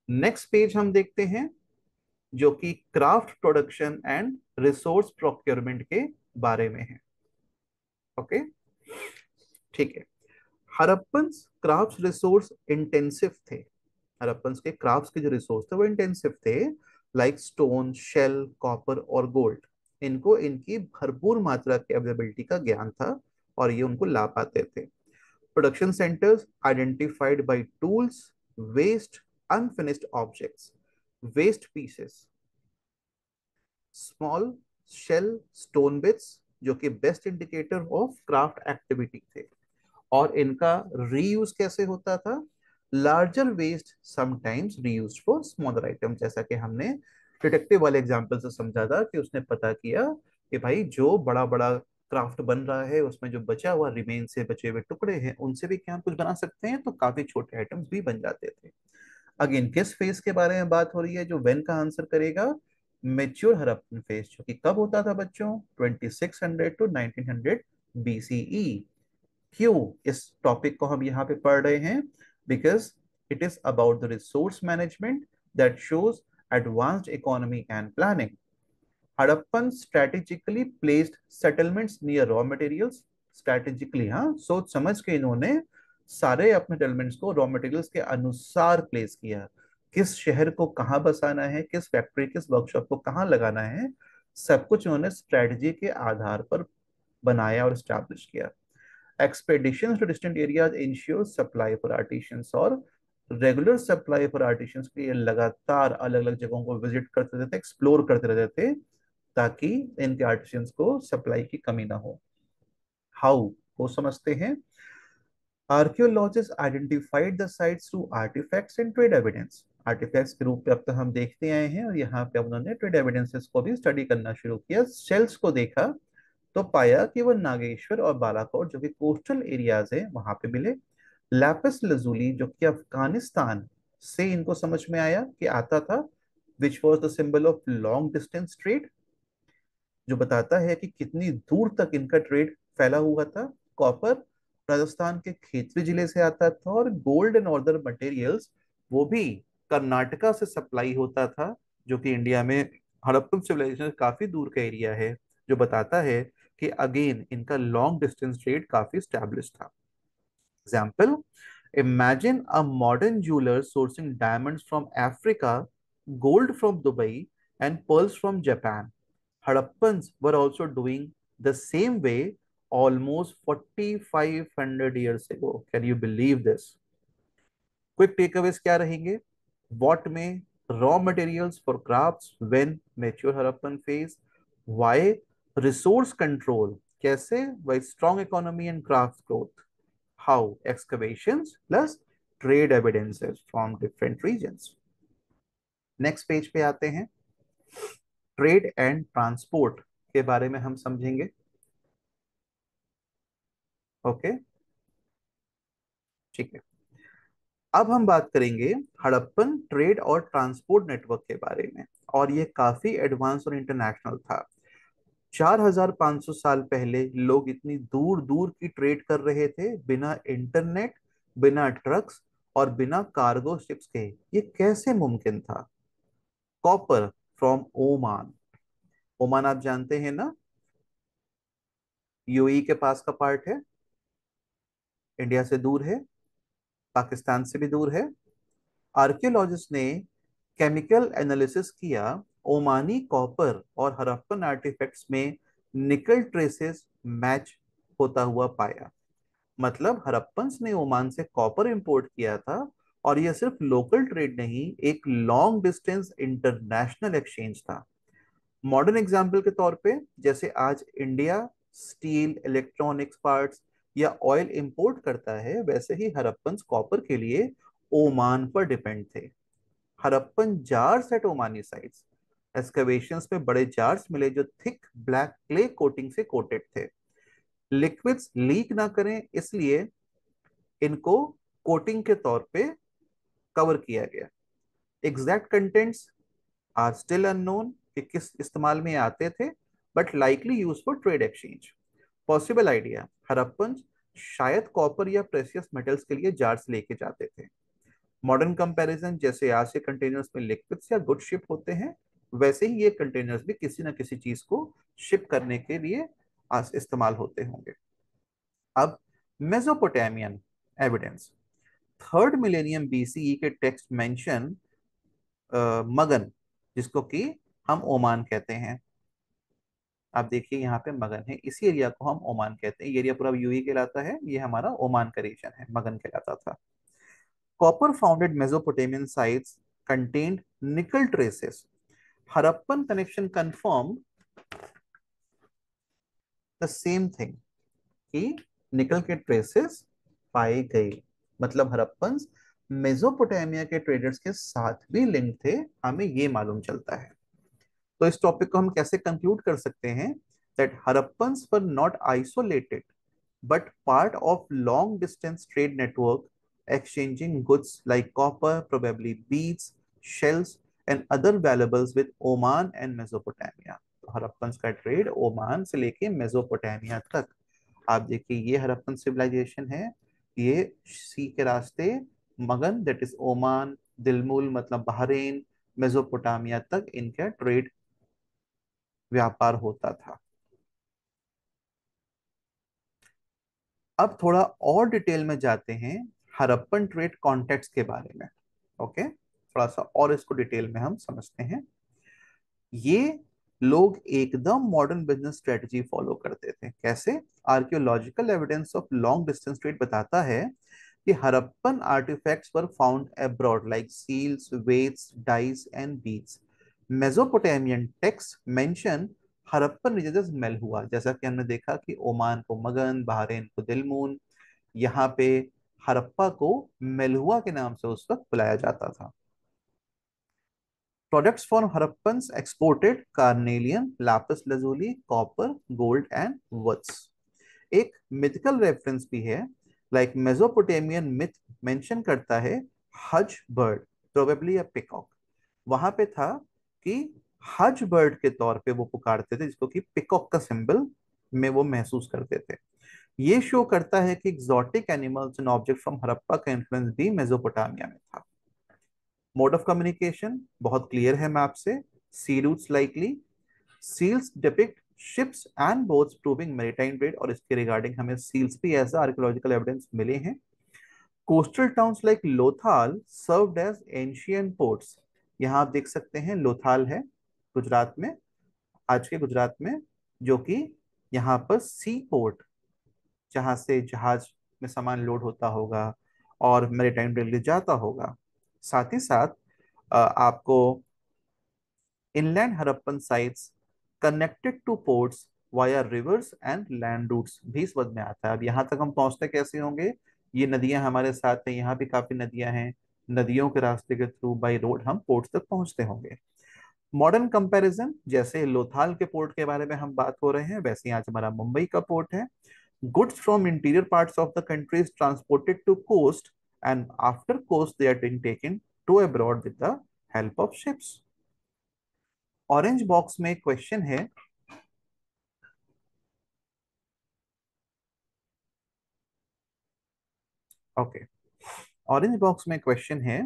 नेक्स्ट पेज हम देखते हैं, जो कि craft production and resource procurement के बारे में है। ओके, ठीक है। हड़प्पन क्राफ्ट रिसोर्स इंटेंसिव थे। हड़प्पन के क्राफ्ट्स के जो रिसोर्स थे वो इंटेंसिव थे, लाइक स्टोन, शेल, कॉपर और गोल्ड। इनको इनकी भरपूर मात्रा की अवेलेबिलिटी का ज्ञान था और ये उनको ला पाते थे। Production centres identified by tools, waste, unfinished objects, waste pieces, small shell, stone bits, जो कि best indicator of craft activity थे। और इनका रीयूज कैसे होता था? Larger waste sometimes reused for smaller item, जैसा कि हमने डिटेक्टिव वाले एग्जांपल से समझा था कि उसने पता किया कि भाई जो बड़ा बड़ा क्राफ्ट बन रहा है उसमें जो बचा हुआ रिमेन से बचे हुए टुकड़े हैं उनसे भी क्या हम कुछ बना सकते हैं, तो काफी छोटे आइटम्स भी बन जाते थे। अगेन किस फेज के बारे में बात हो रही है जो वेन का आंसर करेगा? मेच्योर हड़प्पन फेज, जो कि कब होता था बच्चों? 2600 टू 1900 बीसीई। क्यों इस टॉपिक को हम यहाँ पे पढ़ रहे हैं? Because it is about the resource management that shows advanced economy and planning. Harappan strategically placed settlements near raw materials. Strategically, हाँ, सोच समझ के इन्होंने सारे अपने सेटलमेंट्स को रॉ मटेरियल्स के अनुसार प्लेस किया। किस शहर को कहाँ बसाना है, किस फैक्ट्री किस वर्कशॉप को कहाँ लगाना है, सब कुछ उन्होंने स्ट्रेटजी के आधार पर बनाया और स्टैब्लिश किया। Expeditions to distant areas ensure supply for artisans, और रेगुलर सप्लाई फॉर आर्टिशंस के लिए लगातार अलग अलग जगहों को विजिट करते रहते थे, एक्सप्लोर करते रहते थे, ताकि इनके आर्टिशंस को सप्लाई की कमी ना हो। हाउ वो समझते हैं? Archaeologist identified the sites through artefacts and trade evidence. Artefacts के रूप में अब तक हम देखते आए हैं, और यहाँ पे उन्होंने ट्रेड एविडेंसेस को भी स्टडी करना शुरू किया। सेल्स को देखा तो पाया कि वो नागेश्वर और बालाकोट जो कि कोस्टल एरियाज है वहां पे मिले। लैपिस लजूली जो कि अफगानिस्तान से इनको समझ में आया कि आता था, which was the symbol of long distance trade, जो बताता है कि कितनी दूर तक इनका ट्रेड फैला हुआ था। कॉपर राजस्थान के खेतरी जिले से आता था, और गोल्ड एंड अदर मटेरियल्स वो भी कर्नाटका से सप्लाई होता था, जो कि इंडिया में हड़प्पन सिविलाइजेशन से काफी दूर का एरिया है, जो बताता है कि अगेन इनका लॉन्ग डिस्टेंस ट्रेड काफी स्टैब्लिश था। Example, imagine a modern jeweler sourcing diamonds from Africa, gold from Dubai, and pearls from Japan. Hadappans were also doing the same way almost 4,500 years ago. Can you believe this? Quick takeaways क्या रहेंगे? What में raw materials for crafts when mature Harappan phase? Why resource control? कैसे? By strong economy and craft growth. How excavations plus trade evidences from different regions. Next page पे आते हैं। Trade and transport के बारे में हम समझेंगे। ओके, ठीक है। अब हम बात करेंगे हड़प्पन ट्रेड और ट्रांसपोर्ट नेटवर्क के बारे में, और ये काफी एडवांस और इंटरनेशनल था। 4,500 साल पहले लोग इतनी दूर दूर की ट्रेड कर रहे थे बिना इंटरनेट, बिना ट्रक्स और बिना कार्गो शिप्स के। ये कैसे मुमकिन था? Copper from Oman. ओमान आप जानते हैं ना, यूएई के पास का पार्ट है, इंडिया से दूर है, पाकिस्तान से भी दूर है। आर्कियोलॉजिस्ट ने केमिकल एनालिसिस किया, ओमानी कॉपर और हड़प्पन आर्टिफैक्ट्स में निकल ट्रेसेस मैच होता हुआ पाया। मतलब हड़प्पन्स ने ओमान से कॉपर इंपोर्ट किया था, और यह सिर्फ लोकल ट्रेड नहीं, एक लॉन्ग डिस्टेंस इंटरनेशनल एक्सचेंज था। मॉडर्न एग्जाम्पल के तौर पे, जैसे आज इंडिया स्टील, इलेक्ट्रॉनिक्स पार्ट्स या ऑयल इंपोर्ट करता है, वैसे ही हड़प्पन कॉपर के लिए ओमान पर डिपेंड थे। Harappan jars eight Omani sites, excavations में बड़े जार्स मिले जो थिक ब्लैक क्ले कोटिंग से कोटेड थे। लिक्विड्स लीक ना करें इसलिए इनको कोटिंग के तौर पे कवर किया गया। Exact contents are still unknown कि किस इस्तेमाल में आते थे, but likely use for trade exchange. Possible idea, Harappan शायद कॉपर या प्रेशियस मेटल्स के लिए जार्स लेके जाते थे। मॉडर्न कंपैरिजन, जैसे आज के कंटेनर्स में लिक्विड्स या गुड शिप होते हैं, वैसे ही ये कंटेनर्स भी किसी ना किसी चीज को शिप करने के लिए आज इस्तेमाल होते होंगे। अब Mesopotamian evidence, third millennium BCE के टेक्स्ट मेंशन मगन, जिसको कि हम ओमान कहते हैं। आप देखिए यहाँ पे मगन है, इसी एरिया को हम ओमान कहते हैं। ये एरिया पूरा यूएई कहलाता है, ये हमारा ओमान का रीजन है, मगन कहलाता था। Copper founded Mesopotamian sites contained nickel traces. Harappan connection confirm the same thing कि निकल के ट्रेसेस पाए गए, मतलब हड़प्पन मेसोपोटामिया के ट्रेडर्स के साथ भी लिंक थे, हमें ये मालूम चलता है। तो इस टॉपिक को हम कैसे कंक्लूड कर सकते हैं, that Harappans were not isolated but part of long distance trade network exchanging goods like copper, probably beads, shells and other valuables with Oman and Mesopotamia। तो हड़प्पन का ट्रेड ओमान से लेके मेसोपोटामिया तक, आप देखिए ये हड़प्पन सिविलाइजेशन है, ये सी के रास्ते मगन दैट इज ओमान, दिलमुल मतलब बहरीन, मेसोपोटामिया तक इनका ट्रेड व्यापार होता था। अब थोड़ा और डिटेल में जाते हैं हड़प्पन ट्रेड कॉन्टेक्स्ट के बारे में। ओके, थोड़ा सा और इसको डिटेल में हम समझते हैं। ये लोग एकदम मॉडर्न बिजनेस स्ट्रेटजी फॉलो करते थे। कैसे? Archaeological evidence of long distance trade बताता है कि Harappan artefacts were found abroad like seals, weights, dice and beads. Mesopotamian text mention Harappan religious Meluhha, जैसा कि हमने देखा कि ओमान को मगन, बहरीन को दिलमून, यहाँ पे हड़प्पा को मेलहुआ के नाम से उस वक्त बुलाया जाता था। Products for Harappans exported carnelian, lapis lazuli, copper, gold and woods. एक मिथिकल रेफरेंस भी है, लाइक मेसोपोटामियन मिथ मेंशन करता है हज बर्ड, प्रोबेबली अ पिकॉक, वहां पे था कि हज बर्ड के तौर पे वो पुकारते थे, जिसको कि पिकॉक का सिंबल में वो महसूस करते थे। ये शो करता है कि exotic animals and object from Harappa का इन्फ्लुएंस भी मेसोपोटामिया में था। मोड ऑफ कम्युनिकेशन बहुत क्लियर है मैप से, sea routes likely, seals depict ships and boats proving maritime trade, और इसके रिगार्डिंग हमें सील्स भी एज आर्कियोलॉजिकल एविडेंस मिले हैं। Coastal towns like Lothal served as ancient ports, यहाँ आप देख सकते हैं लोथाल है गुजरात में, आज के गुजरात में, जो कि यहाँ पर सी पोर्ट, जहां से जहाज में सामान लोड होता होगा और मैरीटाइम रेलवे जाता होगा। साथ ही साथ आपको inland Harappan sites connected to ports via rivers and land routes भी समझ में आता है। अब यहाँ तक हम पहुंचते कैसे होंगे, ये नदियां हमारे साथ हैं, यहाँ भी काफी नदियां हैं, नदियों के रास्ते के थ्रू बाई रोड हम पोर्ट्स तक पहुंचते होंगे। मॉडर्न कंपैरिजन, जैसे लोथाल के पोर्ट के बारे में हम बात हो रहे हैं, वैसे ही आज हमारा मुंबई का पोर्ट है। Goods from interior parts of the country is transported to coast, and after coast they are being taken to abroad with the help of ships। Orange box में क्वेश्चन है, ओके, ऑरेंज बॉक्स में question है,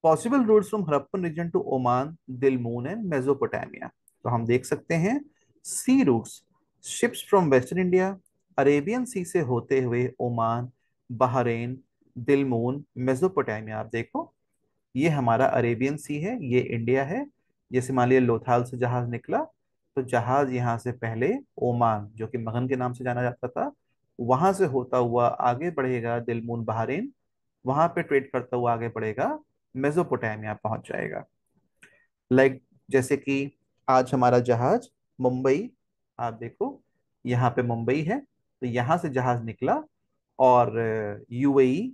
possible routes from Harappan region to Oman, Dilmun and Mesopotamia. तो हम देख सकते हैं sea routes, ships from western India, Arabian sea से होते हुए ओमान, बहरीन, दिलमून, मेसोपोटामिया। आप देखो ये हमारा अरेबियन सी है, ये इंडिया है। जैसे मान लिया लोथाल से जहाज निकला, तो जहाज यहाँ से पहले ओमान, जो कि मगन के नाम से जाना जाता था, वहां से होता हुआ आगे बढ़ेगा दिलमून बहरीन, वहां पे ट्रेड करता हुआ आगे बढ़ेगा, मेसोपोटामिया पहुंच जाएगा। लाइक जैसे कि आज हमारा जहाज मुंबई, आप देखो यहाँ पे मुंबई है, तो यहाँ से जहाज निकला और यूएई,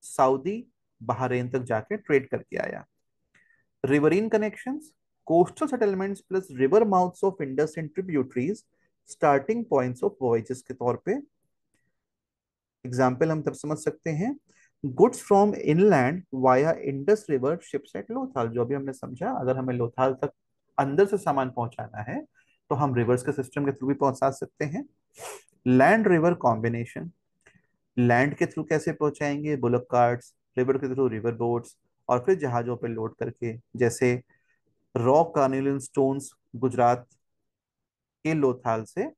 सऊदी, बहरीन तक जाके ट्रेड करके आया। Riverine connections, coastal settlements plus river mouths of Indus and tributaries, starting points of voyages के तौर पे एग्जाम्पल हम तब समझ सकते हैं। Goods from inland via Indus river ships at Lothal, जो भी हमने समझा, अगर हमें लोथाल तक अंदर से सामान पहुंचाना है तो हम रिवर्स के सिस्टम के थ्रू भी पहुंचा सकते हैं। लैंड रिवर कॉम्बिनेशन, लैंड के थ्रू कैसे पहुंचाएंगे, बुलक कार्ट्स, रिवर के थ्रू रिवर बोट्स, और फिर जहाजों पर लोड करके, जैसे रॉ कार्निलियन स्टोन्स गुजरात के लोथाल से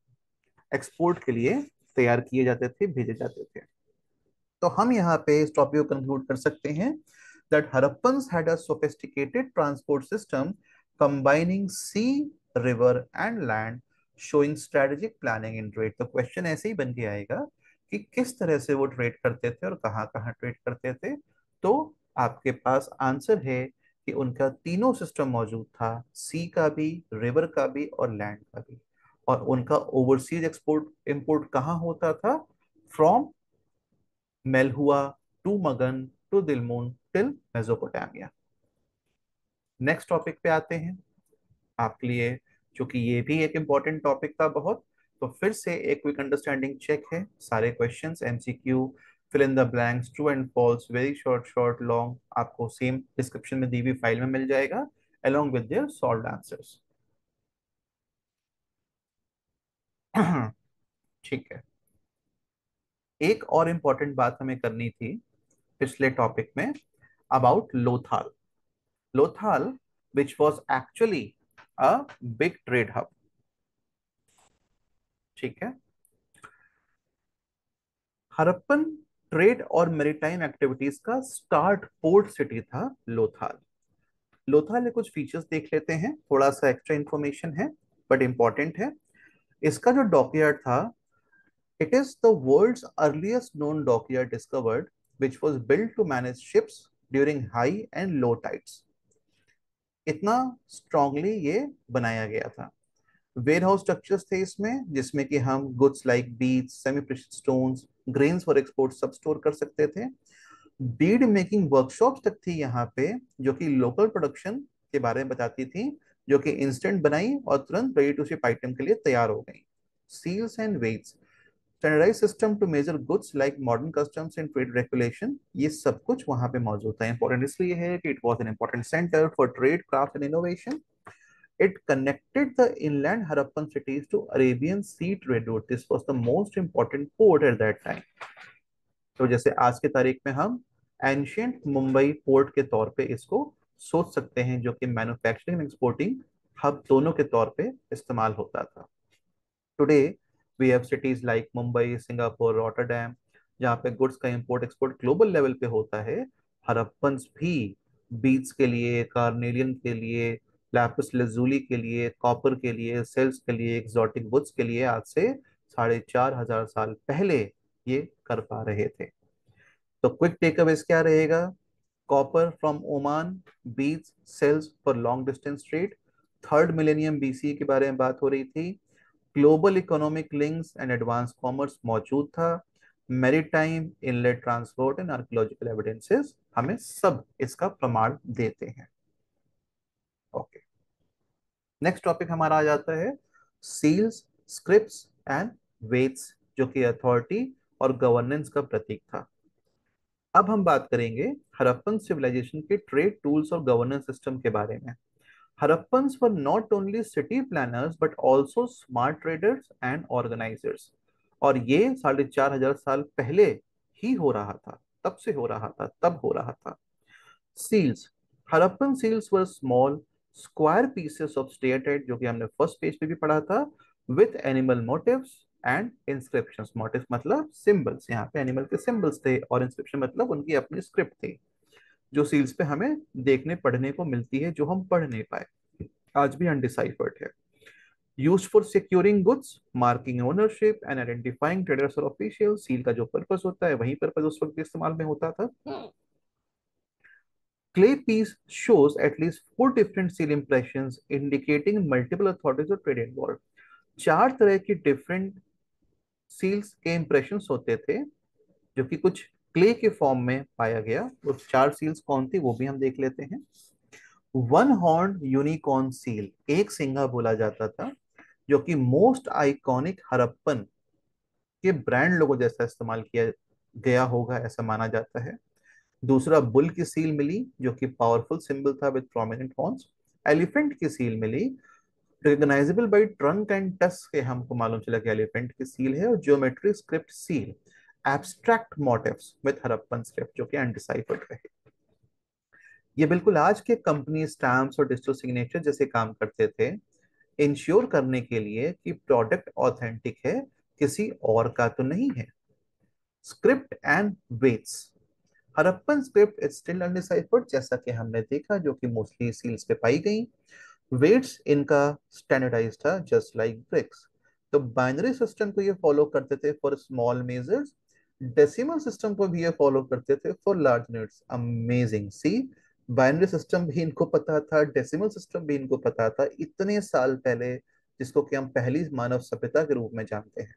एक्सपोर्ट के लिए तैयार किए जाते थे, भेजे जाते थे। तो हम यहाँ पे इस टॉपिक को कंक्लूड कर सकते हैं that Harappans had a sophisticated transport system combining sea, river and land, showing strategic planning in trade. तो क्वेश्चन ऐसे ही बन के आएगा कि किस तरह से वो ट्रेड करते थे और कहाँ कहाँ ट्रेड करते थे। तो आपके पास आंसर है कि उनका तीनों सिस्टम मौजूद था, सी का भी, रिवर का भी और लैंड का भी। और उनका ओवरसीज एक्सपोर्ट इंपोर्ट कहाँ होता था? From Meluhha to Magan to Dilmun till Mesopotamia. Next topic पे आते हैं आपके लिए, क्योंकि ये भी एक इम्पॉर्टेंट टॉपिक था बहुत। तो फिर से एक क्विक अंडरस्टैंडिंग चेक है, सारे questions MCQ, fill in the blanks, true and false, very short short long, आपको सेम डिस्क्रिप्शन में दी हुई फाइल में मिल जाएगा along with their solved answers। ठीक है, एक और इम्पॉर्टेंट बात हमें करनी थी पिछले टॉपिक में about Lothal. Lothal which was actually a big trade hub। ठीक है, हड़प्पन ट्रेड और मेरीटाइम एक्टिविटीज का स्टार्ट पोर्ट सिटी था लोथाल। लोथाल के कुछ फीचर्स देख लेते हैं, थोड़ा सा एक्स्ट्रा इंफॉर्मेशन है बट इंपॉर्टेंट है। इसका जो डॉकयार्ड था, it is the world's earliest known dockyard discovered which was built to manage ships during high and low tides। इतना स्ट्रांगली ये बनाया गया था। वेयर हाउस स्ट्रक्चर्स थे इसमें, जिसमें कि हम goods like beads, semi precious stones, grains for export सब स्टोर कर सकते थे। बीड मेकिंग वर्कशॉप्स तक थी यहाँ पे, जो कि लोकल प्रोडक्शन के बारे में बताती थी, जो कि इंस्टेंट बनाई और तुरंत रेडी टू शिप आइटम के लिए तैयार हो गई। Seals and weights, standardize system to measure goods like modern customs and trade regulation, ये सब कुछ वहां पे मौजूद था। इंपॉर्टेंट इसलिए है कि it was an important centre for trade, craft and innovation. It connected the inland Harappan cities to Arabian Sea trade route. This was the most important port at that time। तो जैसे आज की तारीख में हम एंशियंट मुंबई पोर्ट के तौर पे इसको सोच सकते हैं, जो कि मैन्युफैक्चरिंग एंड एक्सपोर्टिंग हब दोनों के तौर पे इस्तेमाल होता था। Today we have cities like Mumbai, Singapore, Rotterdam, जहाँ पे गुड्स का इंपोर्ट एक्सपोर्ट ग्लोबल लेवल पे होता है। हड़प्पन्स भी बीड्स के लिए, कार्नेलियन के लिए, लैपिस lazuli के लिए, कॉपर के लिए, सेल्स के लिए, एक्सोटिक वुड्स के लिए आज से 4,500 साल पहले ये कर पा रहे थे। तो क्विक टेकअवेज क्या रहेगा? Copper from Oman, beads, seals for long distance trade. Third millennium BC के बारे में बात हो रही थी। Global economic links and advance commerce मौजूद था। Maritime, inlet transport and archaeological evidences हमें सब इसका प्रमाण देते हैं। ओके, नेक्स्ट टॉपिक हमारा आ जाता है सील्स, स्क्रिप्ट्स एंड वेट्स, जो कि अथॉरिटी और गवर्नेंस का प्रतीक था। अब हम बात करेंगे हड़प्पन सिविलाइजेशन के ट्रेड टूल्स और गवर्नेंस सिस्टम के बारे में। Harappans were not only city planners but also smart traders and organizers। और ये 4,500 साल पहले ही हो रहा था, तब से हो रहा था, तब हो रहा था। Seals, Harappan seals were small square pieces of status, जो कि हमने फर्स्ट पेज पे भी पढ़ा था, with animal motifs and inscriptions. Motifs मतलब सिंबल्स, यहाँ पे एनिमल के सिंबल्स थे, और इंस्क्रिप्शन मतलब उनकी अपनी स्क्रिप्ट थी, जो सील्स पे हमें देखने पढ़ने को मिलती है, जो हम पढ़ नहीं पाए, आज भी अनडिसाइफर्ड है। Used for securing goods, marking ownership and identifying traders और ऑफिशियल। सील का जो पर्पस होता है वही पर्पस उस वक्त भी इस्तेमाल में होता था। Clay piece shows at least 4 different seal impressions indicating multiple authorities or trade involved। 4 तरह की डिफरेंट सील्स के इंप्रेशंस होते थे, जो कि कुछ क्ले के फॉर्म में पाया गया। वो 4 सील्स कौन थी वो भी हम देख लेते हैं। वन हॉर्न यूनिकॉर्न सील, एक सिंघा बोला जाता था, जो कि मोस्ट आइकॉनिक हड़प्पन के ब्रांड लोगो जैसा इस्तेमाल किया गया होगा ऐसा माना जाता है। दूसरा बुल की सील मिली, जो कि पावरफुल सिंबल था विद प्रोमिनेंट हॉर्न्स। एलिफेंट की सील मिली, recognizable by trunk and tusk के हमको मालूम चला कि एलिफेंट की सील है। और geometry script seal, abstract motifs with Harappan script, जो कि अनडिसाइफर्ड रहे। ये बिल्कुल आज के कंपनी स्टैम्प्स और डिजिटल सिग्नेचर जैसे काम करते थे, इंश्योर करने के लिए कि प्रोडक्ट ऑथेंटिक है, किसी और का तो नहीं है। Script and weights, Harappan script is still undeciphered, जैसा कि हमने देखा, जो कि मोस्टली सील्स पे पाई गई। वेट्स इनका स्टैंडर्डाइज था जस्ट लाइक ब्रिक्स। तो बाइनरी सिस्टम को ये फॉलो करते थे for small measures, decimal system को भी ये फॉलो करते थे for large units. Amazing, see, binary system भी इनको पता था, डेसिमल सिस्टम भी इनको पता था, इतने साल पहले जिसको कि हम पहली मानव सभ्यता के रूप में जानते हैं।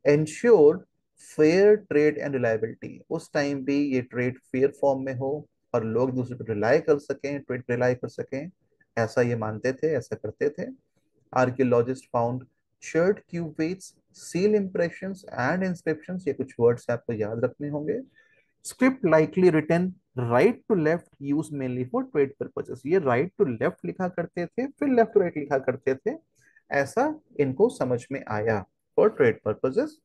Ensured fair trade and reliability, उस टाइम भी ये ट्रेड फेयर फॉर्म में हो और लोग दूसरे पर रिलाई कर सकें, ट्रेड रिलाई कर सकें, ऐसा ये मानते थे, ऐसा करते थे। Archaeologist found short cuvettes, seal impressions and inscriptions, ये कुछ वर्ड्स आपको याद रखने होंगे। Script likely written right to left, use mainly for trade purposes, ये राइट टू लेफ्ट लिखा करते थे, फिर लेफ्ट टू राइट लिखा करते थे, ऐसा इनको समझ में आया, फॉर ट्रेड पर्पसेस।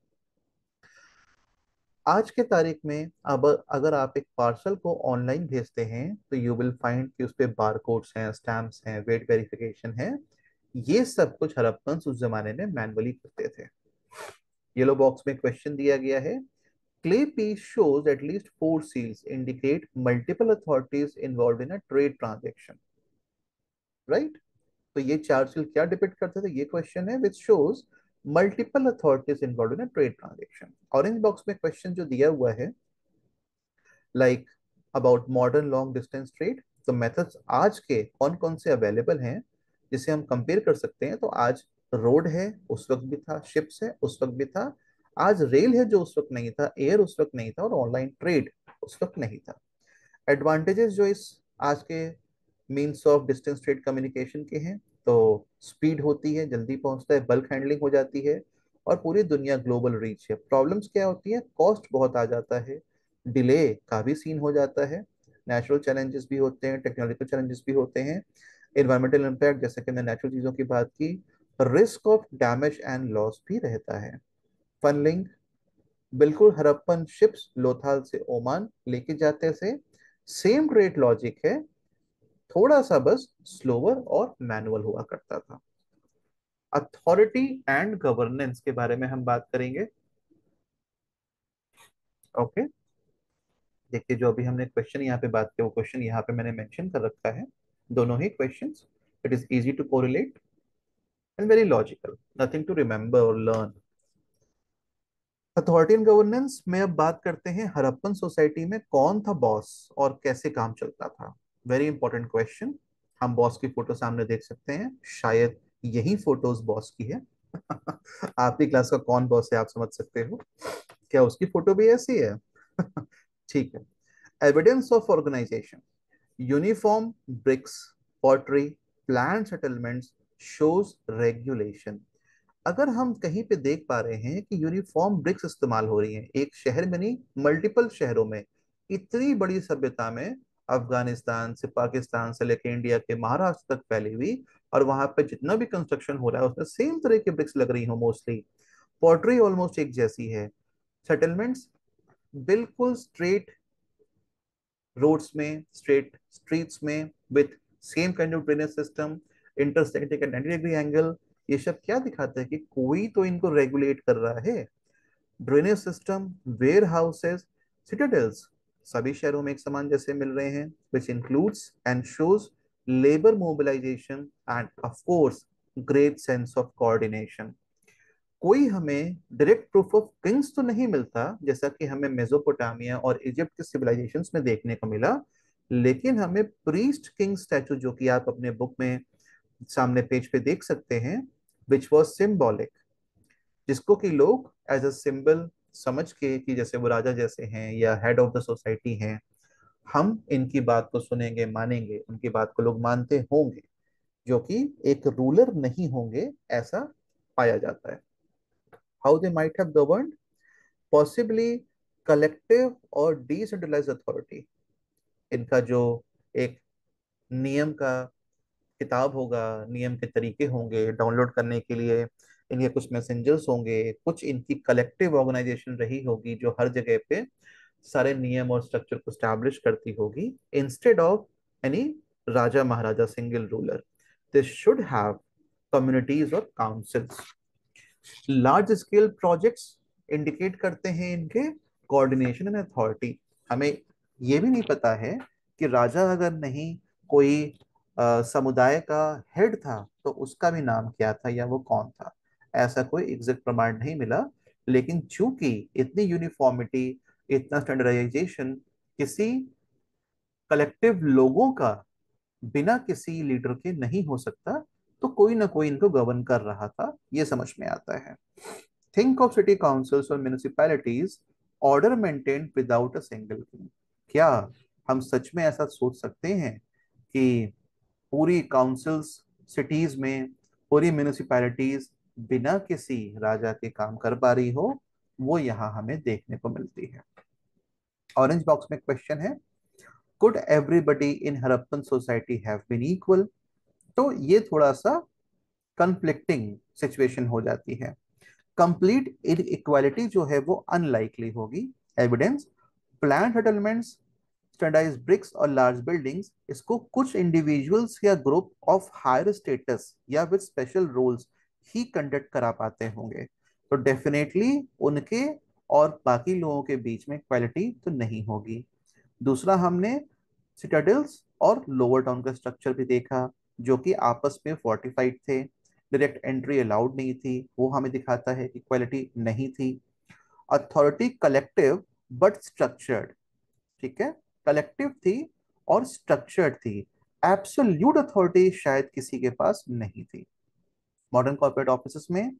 आज के तारीख में अब अगर आप एक पार्सल को ऑनलाइन भेजते हैं तो यू विल फाइंड कि उस पे बारकोड्स हैं, स्टैम्प्स हैं, वेट वेरिफिकेशन है। ये सब कुछ हड़प्पन उस जमाने में मैनुअली करते थे। येलो बॉक्स में क्वेश्चन दिया गया है, clay piece shows at least four seals indicate multiple authorities involved in a trade transaction, right? तो ये चार सील क्या डिपिक्ट करते थे, ये क्वेश्चन है, which shows multiple authorities involve in a trade transaction. Orange box में क्वेश्चन जो दिया हुआ है, like about modern long distance trade, तो मेथड्स आज के कौन कौन से अवेलेबल हैं जिसे हम कंपेयर कर सकते हैं। तो आज रोड है, उस वक्त भी था, शिप्स है, उस वक्त भी था, आज रेल है जो उस वक्त नहीं था, एयर उस वक्त नहीं था, और ऑनलाइन ट्रेड उस वक्त नहीं था। एडवांटेजेस जो इस आज के means of distance trade communication के हैं, तो स्पीड होती है, जल्दी पहुंचता है, बल्क हैंडलिंग हो जाती है, और पूरी दुनिया ग्लोबल रीच है। प्रॉब्लम्स क्या होती है, कॉस्ट बहुत आ जाता है, डिले का भी सीन हो जाता है, नेचुरल चैलेंजेस भी होते हैं, टेक्नोलॉजिकल चैलेंजेस भी होते हैं, इन्वायरमेंटल इम्पैक्ट जैसे कि मैंने नेचुरल चीज़ों की बात की, risk of damage and loss भी रहता है। फनलिंग, बिल्कुल हड़प्पन शिप्स लोथाल से ओमान लेके जाते थे, सेम ट्रेड लॉजिक है, थोड़ा सा बस स्लोवर और मैनुअल हुआ करता था। अथॉरिटी एंड गवर्नेंस के बारे में हम बात करेंगे। ओके, देखिए जो अभी हमने क्वेश्चन यहाँ पे बात किया, वो क्वेश्चन यहाँ पे मैंने मेंशन कर रखा है, दोनों ही questions. It is easy to correlate and very logical, nothing to remember और लर्न। अथॉरिटी एंड गवर्नेंस में अब बात करते हैं, हड़प्पन सोसाइटी में कौन था बॉस और कैसे काम चलता था। Very important question. हम बॉस की फोटो सामने देख सकते हैं, शायद यही फोटोज बॉस की है। आपकी क्लास का कौन बॉस है आप समझ सकते हो, क्या उसकी फोटो भी ऐसी है? ठीक है। Evidence of organization, uniform bricks, pottery, plan settlements, shows regulation. अगर हम कहीं पे देख पा रहे हैं कि यूनिफॉर्म ब्रिक्स इस्तेमाल हो रही हैं, एक शहर में नहीं, मल्टीपल शहरों में, इतनी बड़ी सभ्यता में, अफगानिस्तान से पाकिस्तान से लेकर इंडिया के महाराष्ट्र तक फैली हुई, और वहां पे जितना भी कंस्ट्रक्शन हो रहा है उसमें सेम तरह की ब्रिक्स लग रही हो मोस्टली, पॉटरी ऑलमोस्ट एक जैसी है, सेटलमेंट्स बिल्कुल स्ट्रेट रोड्स में, स्ट्रेट स्ट्रीट्स में, with same kind of drainage system, intersecting at 90 degree angle. ये सब क्या दिखाता है कि कोई तो इनको रेगुलेट कर रहा है। Drainage system, warehouses, citadels, सभी शहरों में एक समान जैसे मिल रहे हैं, which includes and shows labour mobilization and of course great sense of coordination. कोई हमें डायरेक्ट प्रूफ ऑफ किंग्स तो नहीं मिलता जैसा कि हमें मेसोपोटामिया और इजिप्ट के सिविलाइजेशंस में देखने को मिला, लेकिन हमें प्रीस्ट किंग स्टैचू, जो कि आप अपने बुक में सामने पेज पे देख सकते हैं, विच वॉज सिम्बॉलिक, जिसको कि लोग एज अ सिंबल समझ के कि जैसे वो राजा जैसे हैं या हेड ऑफ द सोसाइटी हैं, हम इनकी बात को सुनेंगे, मानेंगे, उनकी बात को लोग मानते होंगे, जो कि एक रूलर नहीं होंगे, ऐसा पाया जाता है। How they might have governed, possibly collective और डिसेंट्रलाइज्ड अथॉरिटी। इनका जो एक नियम का किताब होगा, नियम के तरीके होंगे डाउनलोड करने के लिए, इनके कुछ मैसेंजर्स होंगे, कुछ इनकी कलेक्टिव ऑर्गेनाइजेशन रही होगी जो हर जगह पे सारे नियम और स्ट्रक्चर को स्टैब्लिश करती होगी, इंस्टेड ऑफ एनी राजा महाराजा single ruler. This should have communities और councils. Large scale projects indicate करते हैं इनके कोऑर्डिनेशन एंड अथॉरिटी। हमें ये भी नहीं पता है कि राजा अगर नहीं कोई समुदाय का हेड था तो उसका भी नाम क्या था या वो कौन था, ऐसा कोई एग्जैक्ट प्रमाण नहीं मिला। लेकिन चूंकि इतनी यूनिफॉर्मिटी, इतना स्टैंडर्डाइजेशन किसी कलेक्टिव लोगों का बिना किसी लीडर के नहीं हो सकता, तो कोई ना कोई इनको गवर्न कर रहा था, ये समझ में आता है। थिंक ऑफ सिटी काउंसिल्स और municipalities, order maintain without a single king. क्या हम सच में ऐसा सोच सकते हैं कि पूरी काउंसिल्स सिटीज में, पूरी म्यूनिसिपैलिटीज बिना किसी राजा के काम कर पा रही हो? वो यहाँ हमें देखने को मिलती है। ऑरेंज बॉक्स में क्वेश्चन है, could everybody in Harappan society have been equal? तो ये थोड़ा सा कंफ्लिक्टिंग सिचुएशन हो जाती है। कंप्लीट इक्वालिटी जो है वो अनलाइकली होगी। Evidence, plan settlements, standardize bricks और लार्ज बिल्डिंग्स, इसको कुछ इंडिविजुअल्स या ग्रुप ऑफ हायर स्टेटस या विद स्पेशल रोल्स ही कंडक्ट करा पाते होंगे। तो डेफिनेटली उनके और बाकी लोगों के बीच में इक्वालिटी तो नहीं होगी। दूसरा, हमने सिटाडेल्स और लोअर टाउन का स्ट्रक्चर भी देखा, जो कि आपस में फोर्टिफाइड थे, डायरेक्ट एंट्री अलाउड नहीं थी, वो हमें दिखाता है कि इक्वालिटी नहीं थी। अथॉरिटी कलेक्टिव बट स्ट्रक्चर्ड, ठीक है, कलेक्टिव थी और स्ट्रक्चर्ड थी। एब्सोल्यूट अथॉरिटी शायद किसी के पास नहीं थी। मॉडर्न कॉर्पोरेट ऑफिस में